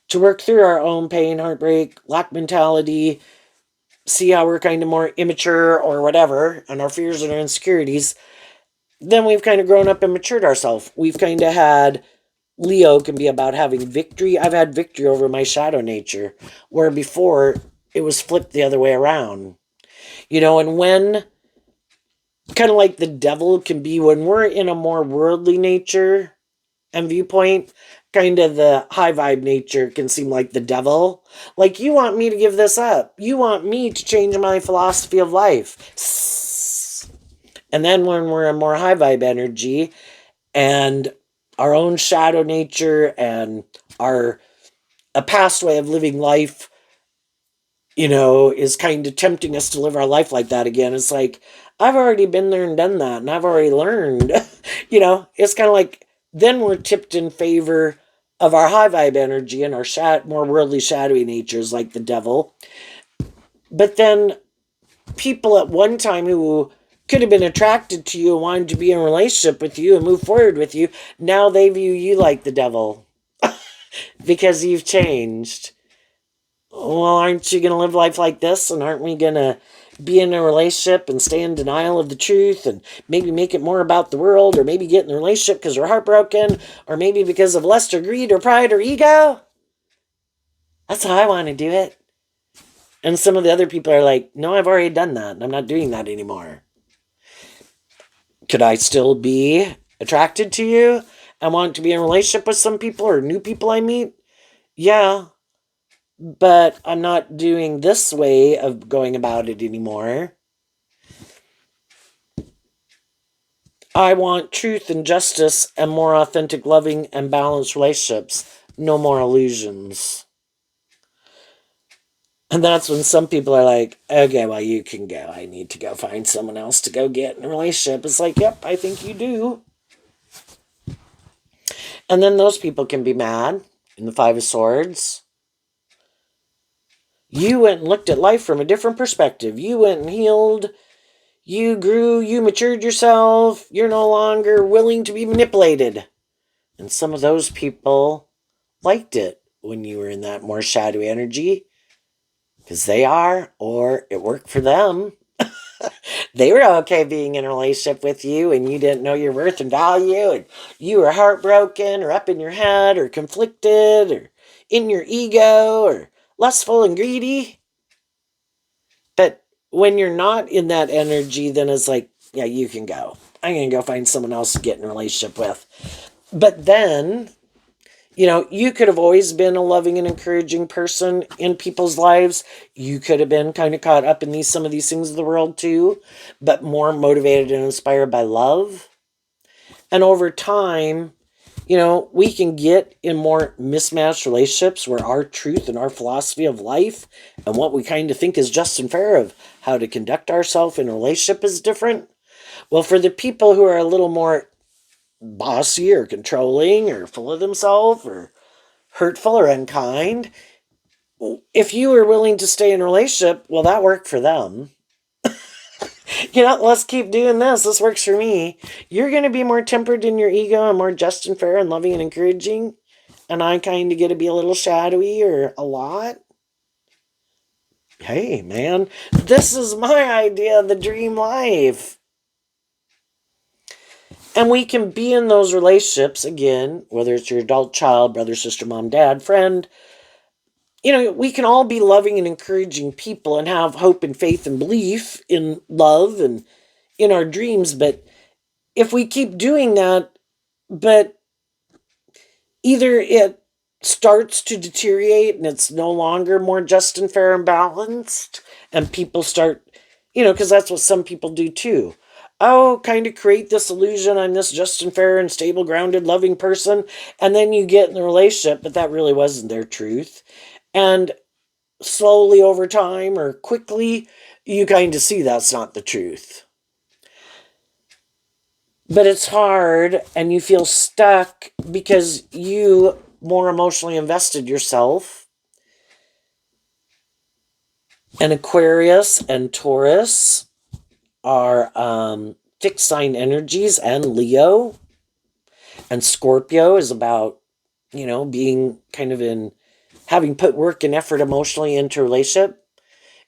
to work through our own pain, heartbreak, lack mentality, see how we're kind of more immature or whatever, and our fears and our insecurities, then we've kind of grown up and matured ourselves. We've kind of had Leo can be about having victory. I've had victory over my shadow nature, where before it was flipped the other way around. And when kind of like the devil can be when we're in a more worldly nature and viewpoint, kind of the high vibe nature can seem like the devil. Like, you want me to give this up. You want me to change my philosophy of life. And then when we're in more high vibe energy and our own shadow nature and our a past way of living life, is kind of tempting us to live our life like that again. It's like, I've already been there and done that, and I've already learned. It's kind of like then we're tipped in favor of our high vibe energy and our more worldly, shadowy natures like the devil. But then people at one time who could have been attracted to you and wanted to be in a relationship with you and move forward with you, now they view you like the devil because you've changed. Well, aren't you going to live life like this? And aren't we going to be in a relationship and stay in denial of the truth and maybe make it more about the world, or maybe get in a relationship because we're heartbroken, or maybe because of lust or greed or pride or ego? That's how I want to do it. And some of the other people are like, no, I've already done that and I'm not doing that anymore. Could I still be attracted to you and want to be in a relationship with some people or new people I meet? Yeah, but I'm not doing this way of going about it anymore. I want truth and justice and more authentic, loving, and balanced relationships. No more illusions. And that's when some people are like, okay, well, you can go. I need to go find someone else to go get in a relationship. It's like, yep, I think you do. And then those people can be mad in the Five of Swords. You went and looked at life from a different perspective. You went and healed. You grew. You matured yourself. You're no longer willing to be manipulated. And some of those people liked it when you were in that more shadowy energy, because they are, or it worked for them. They were okay being in a relationship with you and you didn't know your worth and value, and you were heartbroken or up in your head or conflicted or in your ego or lustful and greedy. But when you're not in that energy, then it's like, yeah, you can go. I'm going to go find someone else to get in a relationship with. But then, you could have always been a loving and encouraging person in people's lives. You could have been kind of caught up in some of these things of the world too, but more motivated and inspired by love. And over time, we can get in more mismatched relationships where our truth and our philosophy of life and what we kind of think is just and fair of how to conduct ourselves in a relationship is different. Well, for the people who are a little more bossy or controlling or full of themselves or hurtful or unkind, if you were willing to stay in a relationship, well, that worked for them. Let's keep doing this. This works for me. You're going to be more tempered in your ego and more just and fair and loving and encouraging. And I kind of get to be a little shadowy or a lot. Hey, man, this is my idea of the dream life. And we can be in those relationships again, whether it's your adult child, brother, sister, mom, dad, friend. We can all be loving and encouraging people and have hope and faith and belief in love and in our dreams. But if we keep doing that, but either it starts to deteriorate and it's no longer more just and fair and balanced, and people start, because that's what some people do too. Oh, kind of create this illusion I'm this just and fair and stable, grounded, loving person. And then you get in the relationship, but that really wasn't their truth. And slowly over time or quickly, you kind of see that's not the truth. But it's hard and you feel stuck because you more emotionally invested yourself. And Aquarius and Taurus are fixed sign energies, and Leo and Scorpio is about, being kind of in having put work and effort emotionally into a relationship.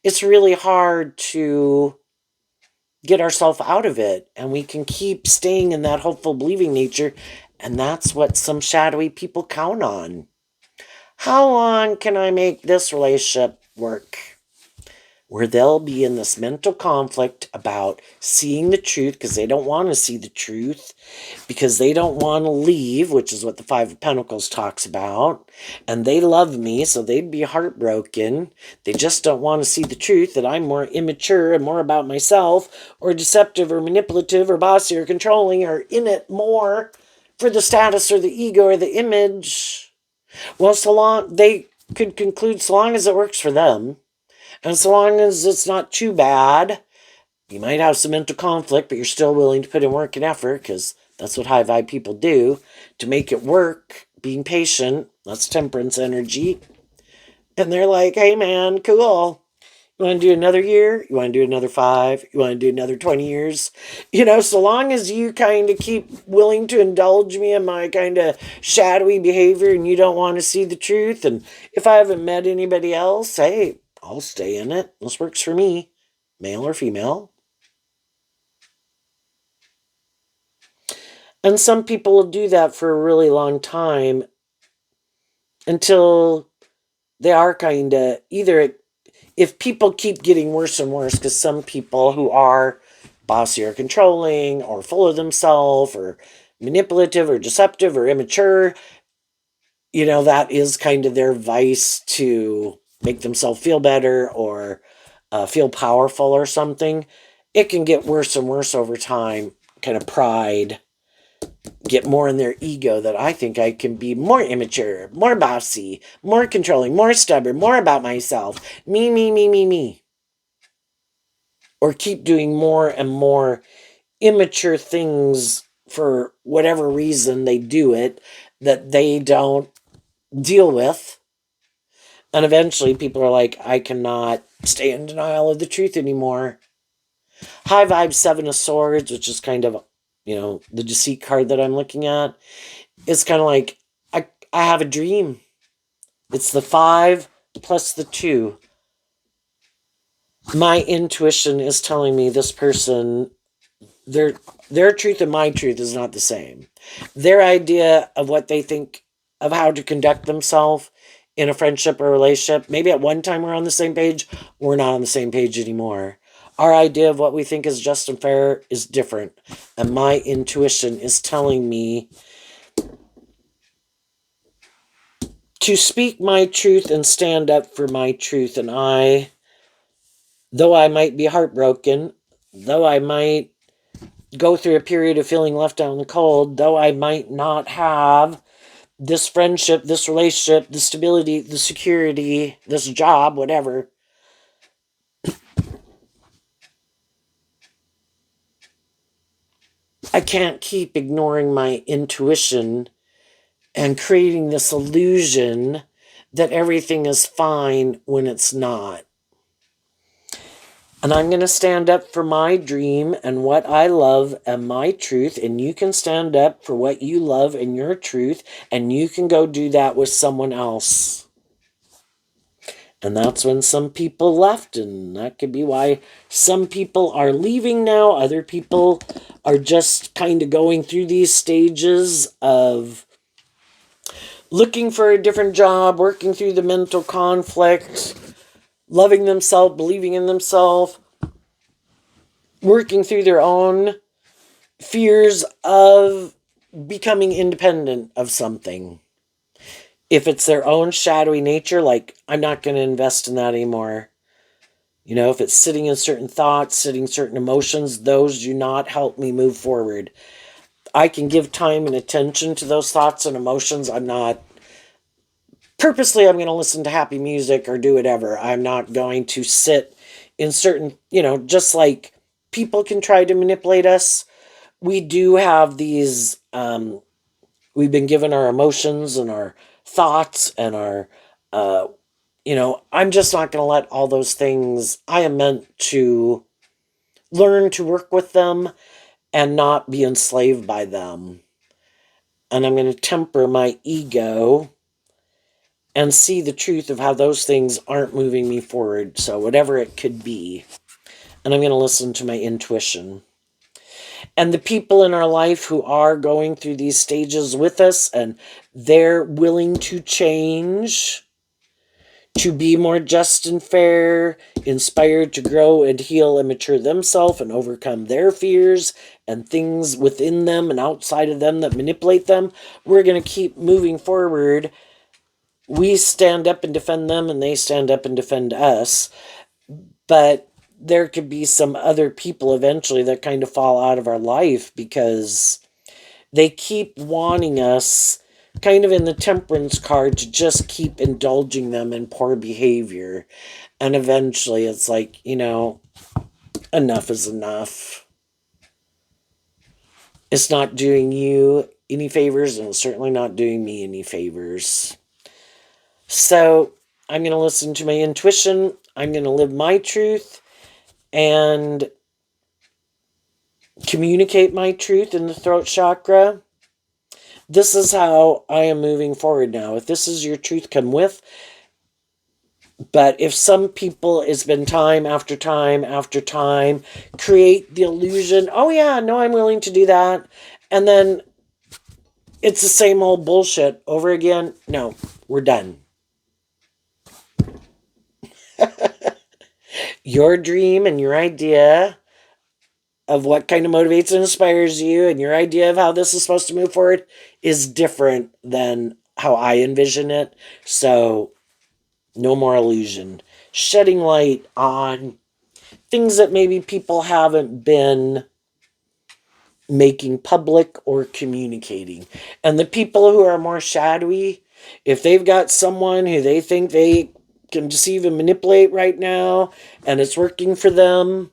It's really hard to get ourselves out of it, and we can keep staying in that hopeful believing nature, and that's what some shadowy people count on. How long can I make this relationship work? Where they'll be in this mental conflict about seeing the truth because they don't want to see the truth, because they don't want to leave, which is what the Five of Pentacles talks about. And they love me, so they'd be heartbroken. They just don't want to see the truth that I'm more immature and more about myself, or deceptive, or manipulative, or bossy, or controlling, or in it more for the status or the ego or the image. Well, so long they could conclude, so long as it works for them, and so long as it's not too bad, you might have some mental conflict, but you're still willing to put in work and effort, because that's what high vibe people do, to make it work, being patient. That's temperance energy. And they're like, hey man, cool. You want to do another year? You want to do another 5? You want to do another 20 years? So long as you kind of keep willing to indulge me in my kind of shadowy behavior and you don't want to see the truth. And if I haven't met anybody else, hey, I'll stay in it. This works for me, male or female. And some people will do that for a really long time until they are kind of either, if people keep getting worse and worse, because some people who are bossy or controlling or full of themselves or manipulative or deceptive or immature, that is kind of their vice to make themselves feel better or feel powerful or something. It can get worse and worse over time. Kind of pride, get more in their ego, that I think I can be more immature, more bossy, more controlling, more stubborn, more about myself. Me, me, me, me, me. Or keep doing more and more immature things for whatever reason they do it that they don't deal with. And eventually people are like, I cannot stay in denial of the truth anymore. High vibe 7 of Swords, which is kind of, the deceit card that I'm looking at. It's kind of like, I have a dream. It's the 5 plus the 2. My intuition is telling me this person, their truth and my truth is not the same. Their idea of what they think of how to conduct themselves in a friendship or relationship, maybe at one time we're on the same page, we're not on the same page anymore. Our idea of what we think is just and fair is different. And my intuition is telling me to speak my truth and stand up for my truth. And though I might be heartbroken, though I might go through a period of feeling left out in the cold, though I might not have this friendship, this relationship, the stability, the security, this job, whatever, I can't keep ignoring my intuition and creating this illusion that everything is fine when it's not. And I'm going to stand up for my dream and what I love and my truth. And you can stand up for what you love and your truth. And you can go do that with someone else. And that's when some people left. And that could be why some people are leaving now. Other people are just kind of going through these stages of looking for a different job, working through the mental conflict, loving themselves, believing in themselves, working through their own fears of becoming independent of something. If it's their own shadowy nature, like, I'm not going to invest in that anymore. You know, if it's sitting in certain thoughts, sitting certain emotions, those do not help me move forward. I can give time and attention to those thoughts and emotions. I'm not purposely, I'm going to listen to happy music or do whatever. I'm not going to sit in certain, just like people can try to manipulate us. We do have these, we've been given our emotions and our thoughts and our, uh, I'm just not going to let all those things, I am meant to learn to work with them and not be enslaved by them. And I'm going to temper my ego and see the truth of how those things aren't moving me forward. So, whatever it could be. And I'm going to listen to my intuition. And the people in our life who are going through these stages with us and they're willing to change, to be more just and fair, inspired to grow and heal and mature themselves and overcome their fears and things within them and outside of them that manipulate them, we're going to keep moving forward. We stand up and defend them and they stand up and defend us. But there could be some other people eventually that kind of fall out of our life because they keep wanting us, kind of in the temperance card, to just keep indulging them in poor behavior. And eventually it's like, enough is enough. It's not doing you any favors, and it's certainly not doing me any favors. So I'm going to listen to my intuition. I'm going to live my truth and communicate my truth in the throat chakra. This is how I am moving forward now. If this is your truth, come with. But if some people, it's been time after time after time, create the illusion, oh yeah, no, I'm willing to do that. And then it's the same old bullshit over again. No, we're done. Your dream and your idea of what kind of motivates and inspires you and your idea of how this is supposed to move forward is different than how I envision it. So, no more illusion. Shedding light on things that maybe people haven't been making public or communicating. And the people who are more shadowy, if they've got someone who they think they can deceive and manipulate right now and it's working for them,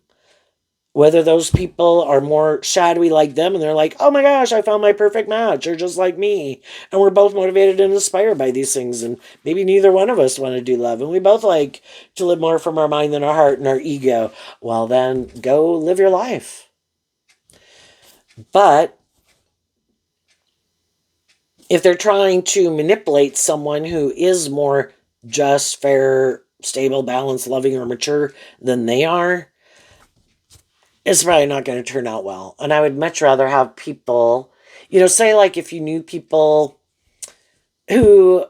whether those people are more shadowy like them and they're like, oh my gosh, I found my perfect match, or just like me, and we're both motivated and inspired by these things, and maybe neither one of us want to do love, and we both like to live more from our mind than our heart and our ego, well then go live your life. But if they're trying to manipulate someone who is more just, fair, stable, balanced, loving, or mature than they are, it's probably not going to turn out well. And I would much rather have people, say like if you knew people who,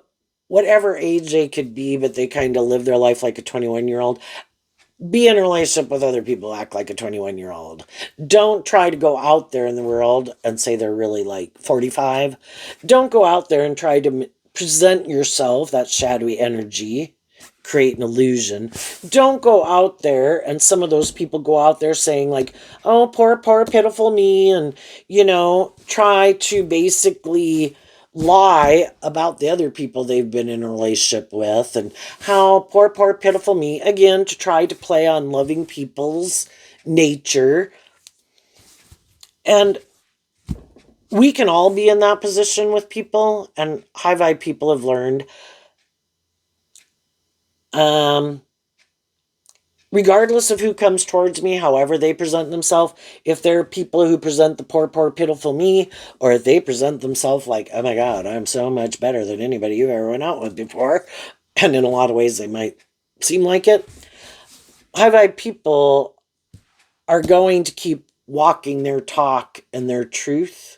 whatever age they could be, but they kind of live their life like a 21-year-old, be in a relationship with other people, act like a 21-year-old. Don't try to go out there in the world and say they're really like 45. Don't go out there and try to present yourself, that shadowy energy, create an illusion. Don't go out there, and some of those people go out there saying like, oh, poor, poor, pitiful me, and, try to basically lie about the other people they've been in a relationship with and how poor, poor, pitiful me, again, to try to play on loving people's nature. And we can all be in that position with people, and high vibe people have learned, regardless of who comes towards me, however they present themselves, if they're people who present the poor, poor, pitiful me, or if they present themselves like, oh my God, I'm so much better than anybody you've ever went out with before, and in a lot of ways they might seem like it, high vibe people are going to keep walking their talk and their truth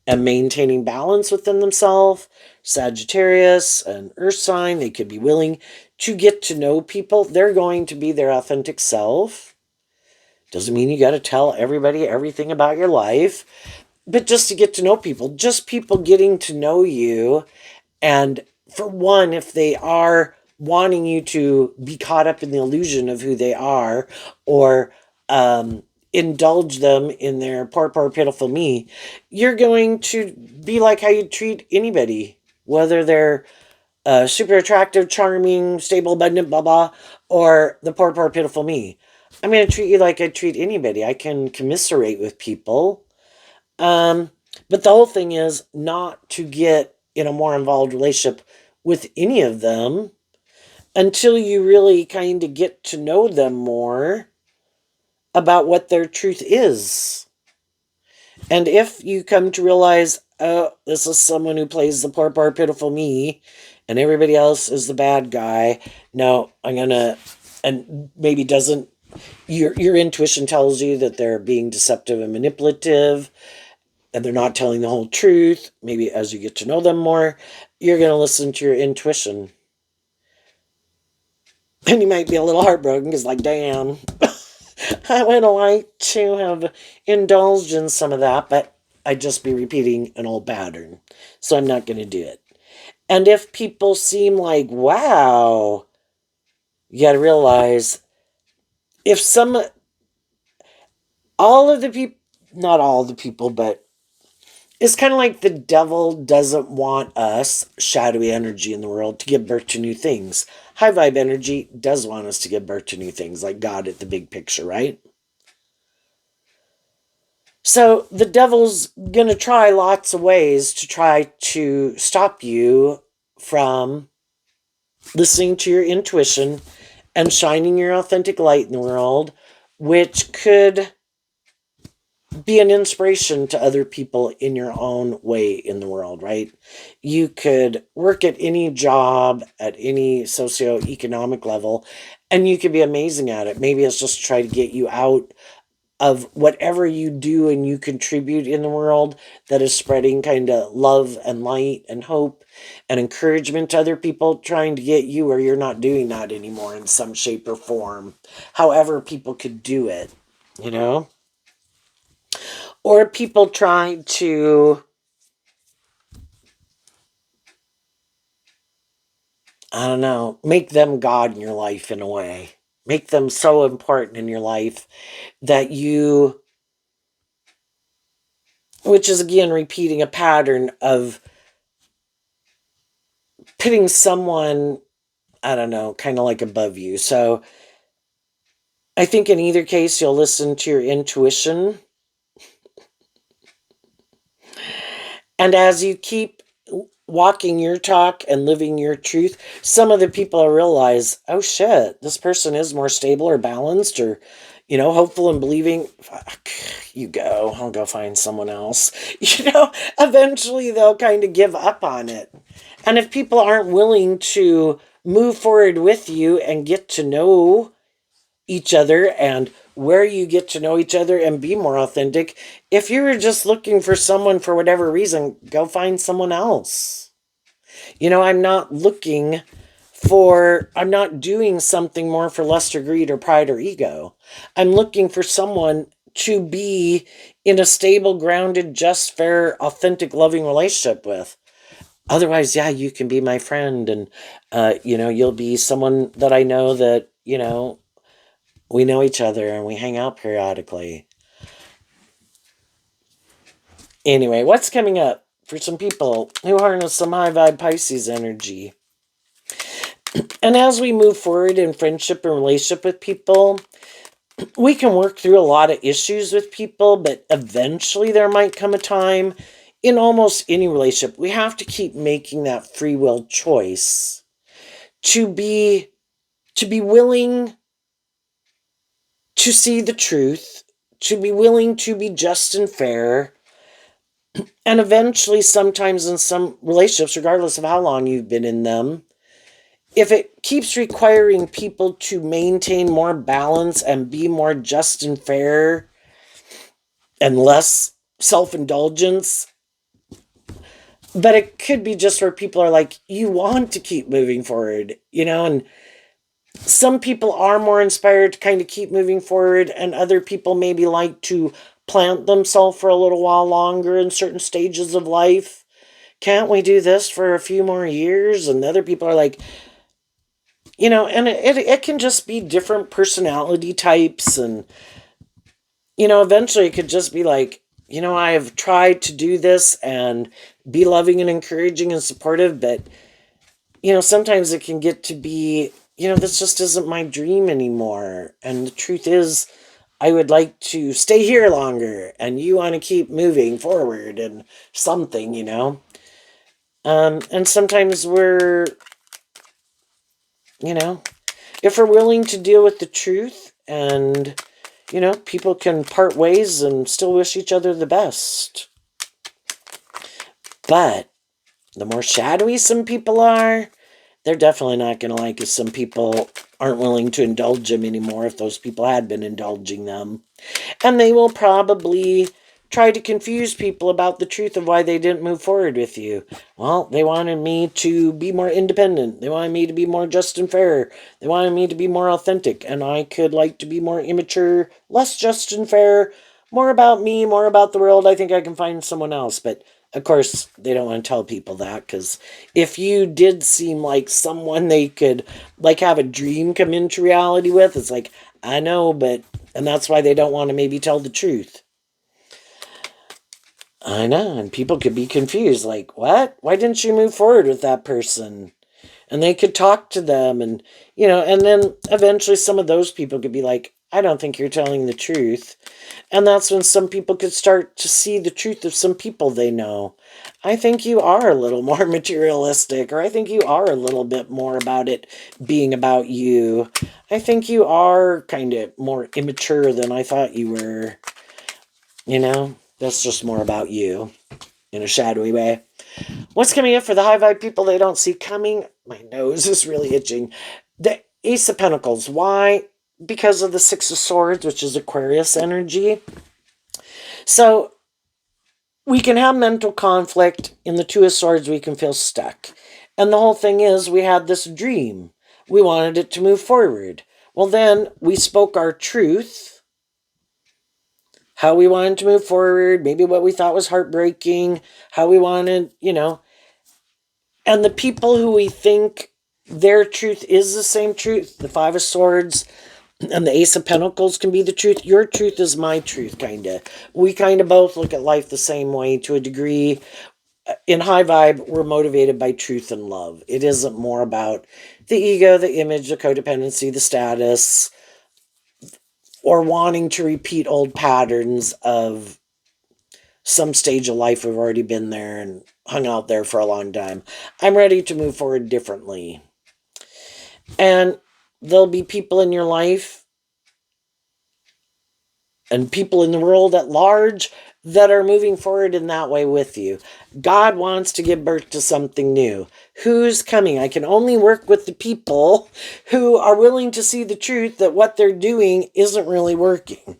and maintaining balance within themselves. Sagittarius and Earth sign, they could be willing to get to know people. They're going to be their authentic self. Doesn't mean you got to tell everybody everything about your life, but just to get to know people, just people getting to know you and for one, if they are wanting you to be caught up in the illusion of who they are, or indulge them in their poor, pitiful me, you're going to be like how you treat anybody, whether they're super attractive, charming, stable, abundant, blah, blah, or the poor, pitiful me. I'm going to treat you like I treat anybody. I can commiserate with people. But the whole thing is not to get in a more involved relationship with any of them until you really kind of get to know them more about what their truth is. And if you come to realize, oh, this is someone who plays the poor, pitiful me, and everybody else is the bad guy, no, I'm gonna, and maybe doesn't, your intuition tells you that they're being deceptive and manipulative, and they're not telling the whole truth. Maybe as you get to know them more, you're gonna listen to your intuition. And you might be a little heartbroken because, like, damn, I would like to have indulged in some of that, but I'd just be repeating an old pattern. So I'm not going to do it. And if people seem like, wow, you got to realize if all of the people, not all the people, but it's kind of like the devil doesn't want us, shadowy energy in the world, to give birth to new things. High vibe energy does want us to give birth to new things, like God at the big picture, right? So the devil's going to try lots of ways to try to stop you from listening to your intuition and shining your authentic light in the world, which could be an inspiration to other people in your own way in the world, right? You could work at any job at any socioeconomic level, and you could be amazing at it. Maybe it's just to try to get you out of whatever you do and you contribute in the world that is spreading kind of love and light and hope and encouragement to other people, trying to get you where you're not doing that anymore in some shape or form. However, people could do it, you know? Or people trying to, I don't know, make them God in your life in a way. Make them so important in your life that you, which is again repeating a pattern of putting someone, I don't know, kind of like above you. So I think in either case, you'll listen to your intuition. And as you keep walking your talk and living your truth, some of the people will realize, oh shit, this person is more stable or balanced or, hopeful and believing. Fuck, you go. I'll go find someone else. Eventually they'll kind of give up on it. And if people aren't willing to move forward with you and get to know each other and where you get to know each other and be more authentic, if you were just looking for someone for whatever reason, go find someone else. I'm not I'm not doing something more for lust or greed or pride or ego. I'm looking for someone to be in a stable, grounded, just, fair, authentic, loving relationship with. Otherwise, yeah, you can be my friend and, you'll be someone that I know that, we know each other and we hang out periodically. Anyway, what's coming up for some people who harness some high vibe Pisces energy? And as we move forward in friendship and relationship with people, we can work through a lot of issues with people, but eventually there might come a time in almost any relationship, we have to keep making that free will choice to be willing to see the truth, to be willing to be just and fair. And eventually, sometimes in some relationships, regardless of how long you've been in them, if it keeps requiring people to maintain more balance and be more just and fair and less self-indulgence, but it could be just where people are like, you want to keep moving forward, and some people are more inspired to kind of keep moving forward, and other people maybe like to plant themselves for a little while longer in certain stages of life, can't we do this for a few more years? And other people are like, and it can just be different personality types. And, eventually it could just be like, I have tried to do this and be loving and encouraging and supportive, but, sometimes it can get to be, this just isn't my dream anymore. And the truth is, I would like to stay here longer and you want to keep moving forward and something. And sometimes you know, if we're willing to deal with the truth and, people can part ways and still wish each other the best. But the more shadowy some people are, they're definitely not going to like us. Some people aren't willing to indulge them anymore if those people had been indulging them. And they will probably try to confuse people about the truth of why they didn't move forward with you. Well, they wanted me to be more independent. They wanted me to be more just and fair. They wanted me to be more authentic. And I could like to be more immature, less just and fair, more about me, more about the world. I think I can find someone else. But of course, they don't want to tell people that, because if you did seem like someone they could like have a dream come into reality with, it's like, I know, but, and that's why they don't want to maybe tell the truth. I know, and people could be confused, like, what? Why didn't you move forward with that person? And they could talk to them, and, and then eventually some of those people could be like, I don't think you're telling the truth. And that's when some people could start to see the truth of some people they know. I think you are a little more materialistic, or I think you are a little bit more about it being about you. I think you are kind of more immature than I thought you were. That's just more about you in a shadowy way. What's coming up for the high vibe people they don't see coming? My nose is really itching. The Ace of Pentacles. Why? Because of the Six of Swords, which is Aquarius energy. So we can have mental conflict. In the Two of Swords, we can feel stuck. And the whole thing is, we had this dream. We wanted it to move forward. Well, then we spoke our truth, how we wanted to move forward, maybe what we thought was heartbreaking, how we wanted, and the people who we think their truth is the same truth, the Five of Swords and the Ace of Pentacles can be the truth. Your truth is my truth, kind of. We kind of both look at life the same way to a degree. In high vibe, we're motivated by truth and love. It isn't more about the ego, the image, the codependency, the status, or wanting to repeat old patterns of some stage of life we've already been there and hung out there for a long time. I'm ready to move forward differently. And there'll be people in your life and people in the world at large that are moving forward in that way with you. God wants to give birth to something new. Who's coming? I can only work with the people who are willing to see the truth that what they're doing isn't really working.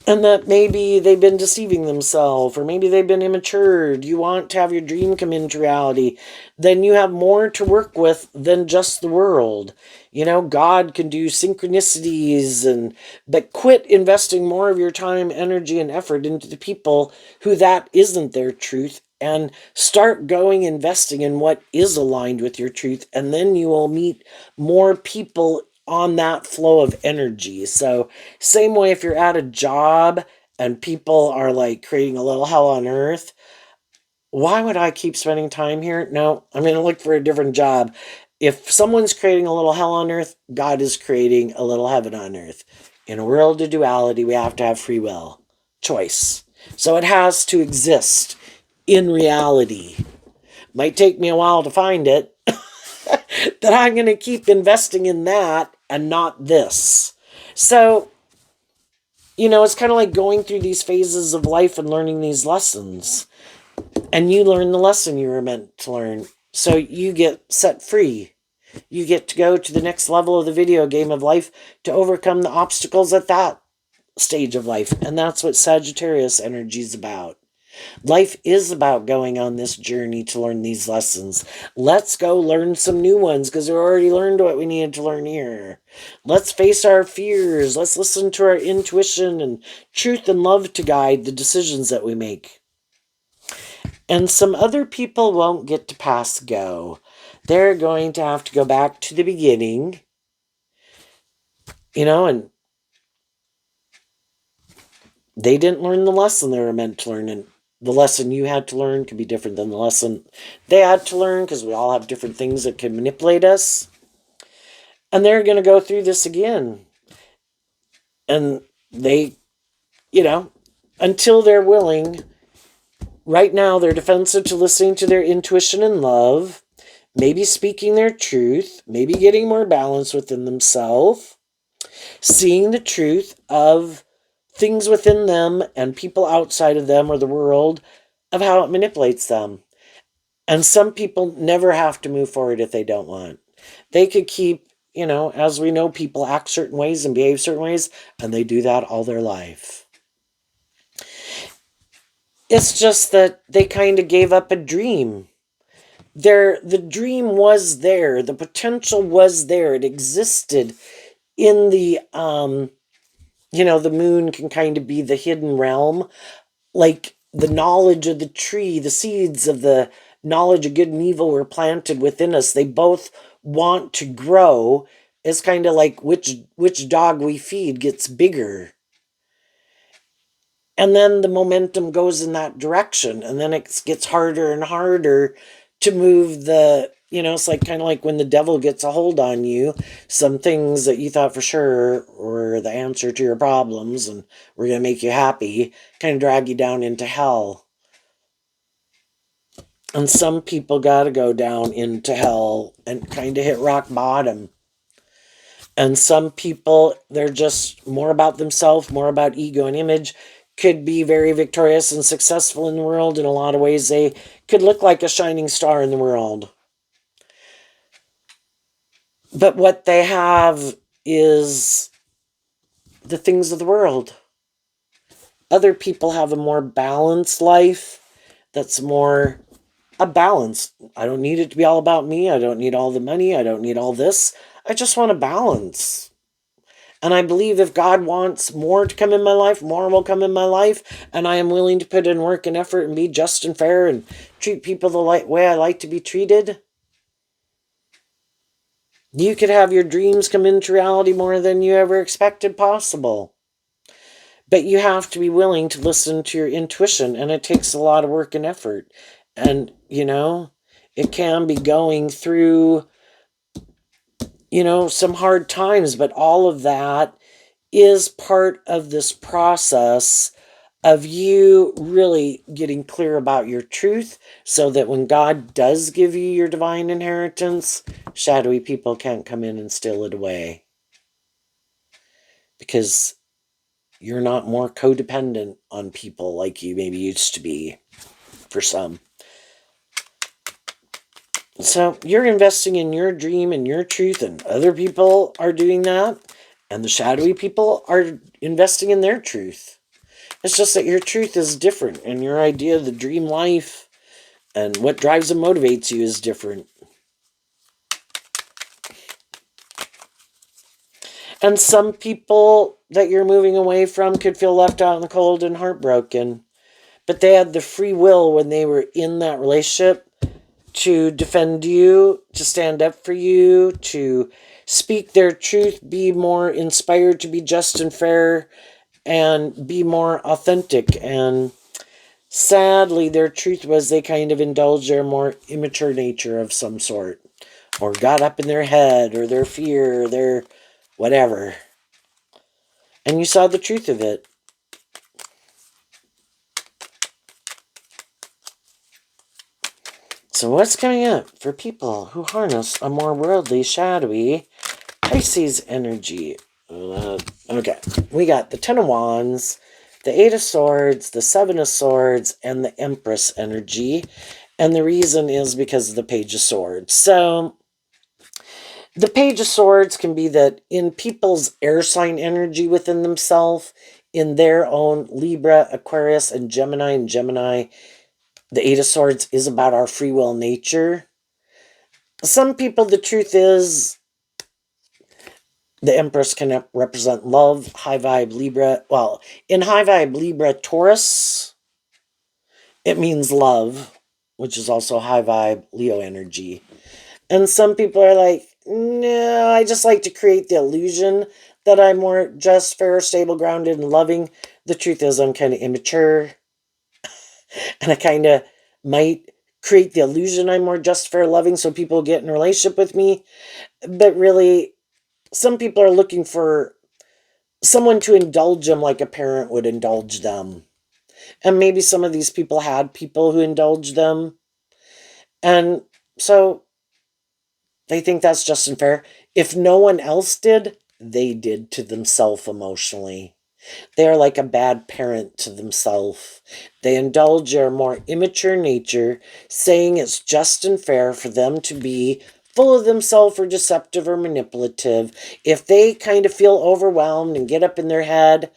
And that maybe they've been deceiving themselves, or maybe they've been immature. You want to have your dream come into reality. Then you have more to work with than just the world. God can do synchronicities, but quit investing more of your time, energy, and effort into the people who that isn't their truth, and start going investing in what is aligned with your truth. And then you will meet more people on that flow of energy. So same way, if you're at a job and people are like creating a little hell on earth, why would I keep spending time here? No, I'm going to look for a different job. If someone's creating a little hell on earth, God is creating a little heaven on earth. In a world of duality, we have to have free will, choice. So it has to exist in reality. Might take me a while to find it, that I'm going to keep investing in that and not this. So, it's kind of like going through these phases of life and learning these lessons. And you learn the lesson you were meant to learn. So you get set free. You get to go to the next level of the video game of life to overcome the obstacles at that stage of life. And that's what Sagittarius energy is about. Life is about going on this journey to learn these lessons. Let's go learn some new ones, because we already learned what we needed to learn here. Let's face our fears. Let's listen to our intuition and truth and love to guide the decisions that we make. And some other people won't get to pass go. They're going to have to go back to the beginning, and they didn't learn the lesson they were meant to learn. And the lesson you had to learn could be different than the lesson they had to learn, because we all have different things that can manipulate us. And they're going to go through this again. And they, until they're willing, right now they're defensive to listening to their intuition and love, maybe speaking their truth, maybe getting more balance within themselves, seeing the truth of things within them and people outside of them or the world, of how it manipulates them. And some people never have to move forward if they don't want. They could keep, as we know, people act certain ways and behave certain ways, and they do that all their life. It's just that they kind of gave up a dream. The dream was there. The potential was there. It existed in the, the moon can kind of be the hidden realm. Like the knowledge of the tree, the seeds of the knowledge of good and evil were planted within us. They both want to grow. It's kind of like which dog we feed gets bigger. And then the momentum goes in that direction, and then it gets harder and harder to move it's like kind of like when the devil gets a hold on you. Some things that you thought for sure were the answer to your problems and were going to make you happy kind of drag you down into hell. And some people got to go down into hell and kind of hit rock bottom. And some people, they're just more about themselves, more about ego and image, could be very victorious and successful in the world. In a lot of ways, they could look like a shining star in the world. But what they have is the things of the world. Other people have a more balanced life that's more a balance. I don't need it to be all about me. I don't need all the money. I don't need all this. I just want a balance. And I believe if God wants more to come in my life, more will come in my life. And I am willing to put in work and effort and be just and fair and treat people the way I like to be treated. You could have your dreams come into reality more than you ever expected possible. But you have to be willing to listen to your intuition, and it takes a lot of work and effort. And, it can be going through, some hard times, but all of that is part of this process of you really getting clear about your truth, so that when God does give you your divine inheritance, shadowy people can't come in and steal it away. Because you're not more codependent on people like you maybe used to be for some. So you're investing in your dream and your truth, and other people are doing that, and the shadowy people are investing in their truth. It's just that your truth is different, and your idea of the dream life and what drives and motivates you is different. And some people that you're moving away from could feel left out in the cold and heartbroken. But they had the free will when they were in that relationship to defend you, to stand up for you, to speak their truth, be more inspired to be just and fair, and be more authentic. And sadly, their truth was they kind of indulged their more immature nature of some sort, or got up in their head, or their fear, or their whatever. And you saw the truth of it. So what's coming up for people who harness a more worldly, shadowy Pisces energy? Okay, we got the Ten of Wands, the Eight of Swords, the Seven of Swords, and the Empress energy. And the reason is because of the Page of Swords. So the Page of Swords can be that in people's air sign energy within themselves, in their own Libra, Aquarius, and Gemini. And Gemini, the Eight of Swords is about our free will nature. Some people, the truth is, the Empress can represent love, high vibe Libra. Well, in high vibe Libra, Taurus It means love, which is also high vibe Leo energy. And some people are like, no, I just like to create the illusion that I'm more just, fair, stable, grounded, and loving. The truth is, I'm kind of immature, and I kind of might create the illusion I'm more just, fair, loving so people get in a relationship with me. But really, some people are looking for someone to indulge them like a parent would indulge them. And maybe some of these people had people who indulged them. And so they think that's just and fair. If no one else did, they did to themselves emotionally. They are like a bad parent to themselves. They indulge their more immature nature, saying it's just and fair for them to be full of themselves or deceptive or manipulative. If they kind of feel overwhelmed and get up in their head,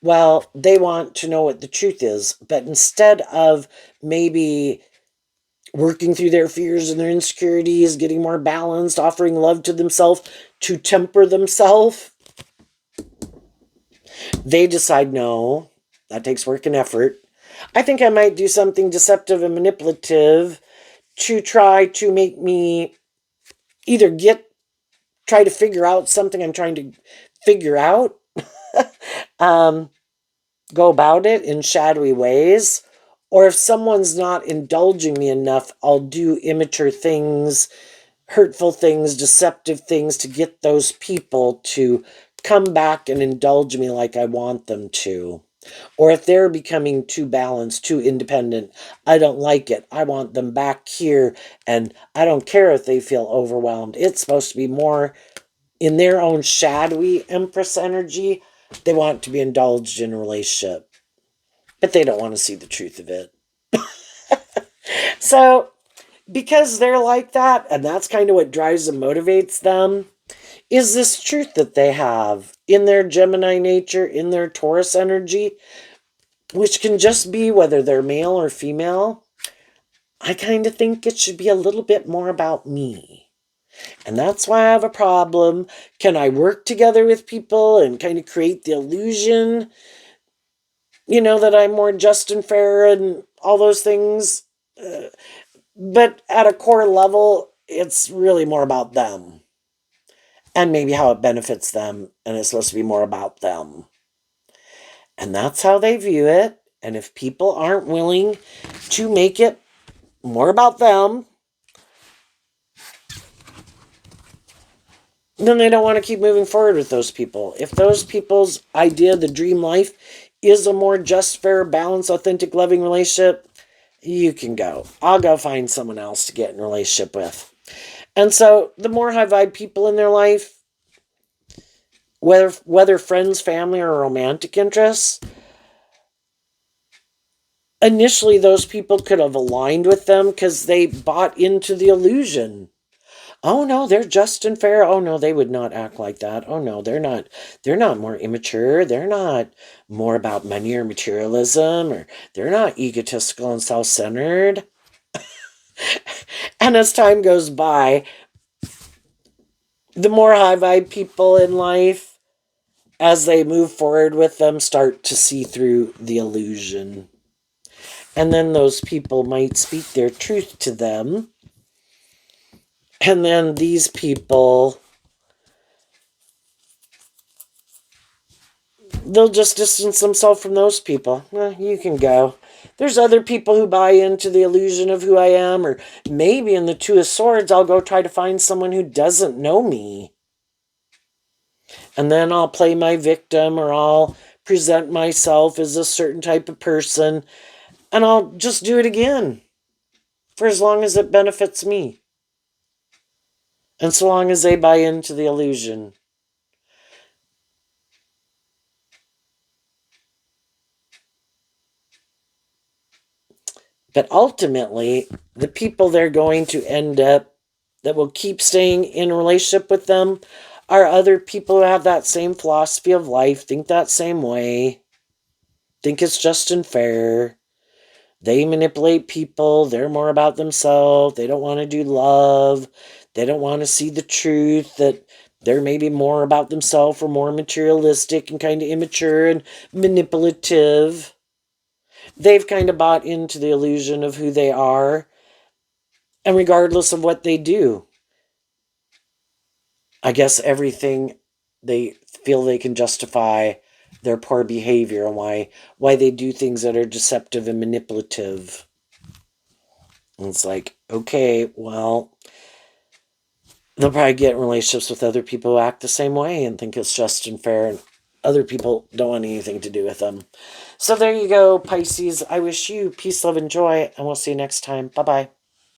well, they want to know what the truth is. But instead of maybe working through their fears and their insecurities, getting more balanced, offering love to themselves to temper themselves, they decide, no, that takes work and effort. I think I might do something deceptive and manipulative to try to make me either try to figure out something I'm trying to figure out, um, go about it in shadowy ways, or if someone's not indulging me enough, I'll do immature things, hurtful things, deceptive things to get those people to come back and indulge me like I want them to. Or if they're becoming too balanced, too independent, I don't like it. I want them back here, and I don't care if they feel overwhelmed. It's supposed to be more in their own shadowy Empress energy. They want to be indulged in a relationship, but they don't want to see the truth of it. So, because they're like that, and that's kind of what drives and motivates them, is this truth that they have in their Gemini nature, in their Taurus energy, which can just be whether they're male or female. I kind of think it should be a little bit more about me. And that's why I have a problem. Can I work together with people and kind of create the illusion, that I'm more just and fair and all those things? But at a core level, it's really more about them and maybe how it benefits them. And it's supposed to be more about them. And that's how they view it. And if people aren't willing to make it more about them, then they don't want to keep moving forward with those people. If those people's idea, the dream life, is a more just, fair, balanced, authentic, loving relationship, you can go. I'll go find someone else to get in a relationship with. And so the more high vibe people in their life, whether friends, family, or romantic interests, initially those people could have aligned with them because they bought into the illusion. Oh no, they're just and fair. Oh no, they would not act like that. Oh no, they're not more immature. They're not more about money or materialism, or they're not egotistical and self-centered. And as time goes by, the more high vibe people in life, as they move forward with them, start to see through the illusion. And then those people might speak their truth to them. And then these people, they'll just distance themselves from those people. You can go. There's other people who buy into the illusion of who I am, or maybe in the Two of Swords, I'll go try to find someone who doesn't know me. And then I'll play my victim, or I'll present myself as a certain type of person, and I'll just do it again for as long as it benefits me. And so long as they buy into the illusion. But ultimately, the people they're going to end up that will keep staying in a relationship with them are other people who have that same philosophy of life, think that same way, think it's just and fair. They manipulate people. They're more about themselves. They don't want to do love. They don't want to see the truth that they're maybe more about themselves, or more materialistic and kind of immature and manipulative. they've kind of bought into the illusion of who they are, and regardless of what they do, I guess everything they feel they can justify their poor behavior and why they do things that are deceptive and manipulative. And it's like, okay, well, they'll probably get in relationships with other people who act the same way and think it's just and fair, and other people don't want anything to do with them. So there you go, Pisces. I wish you peace, love, and joy, and we'll see you next time. Bye-bye.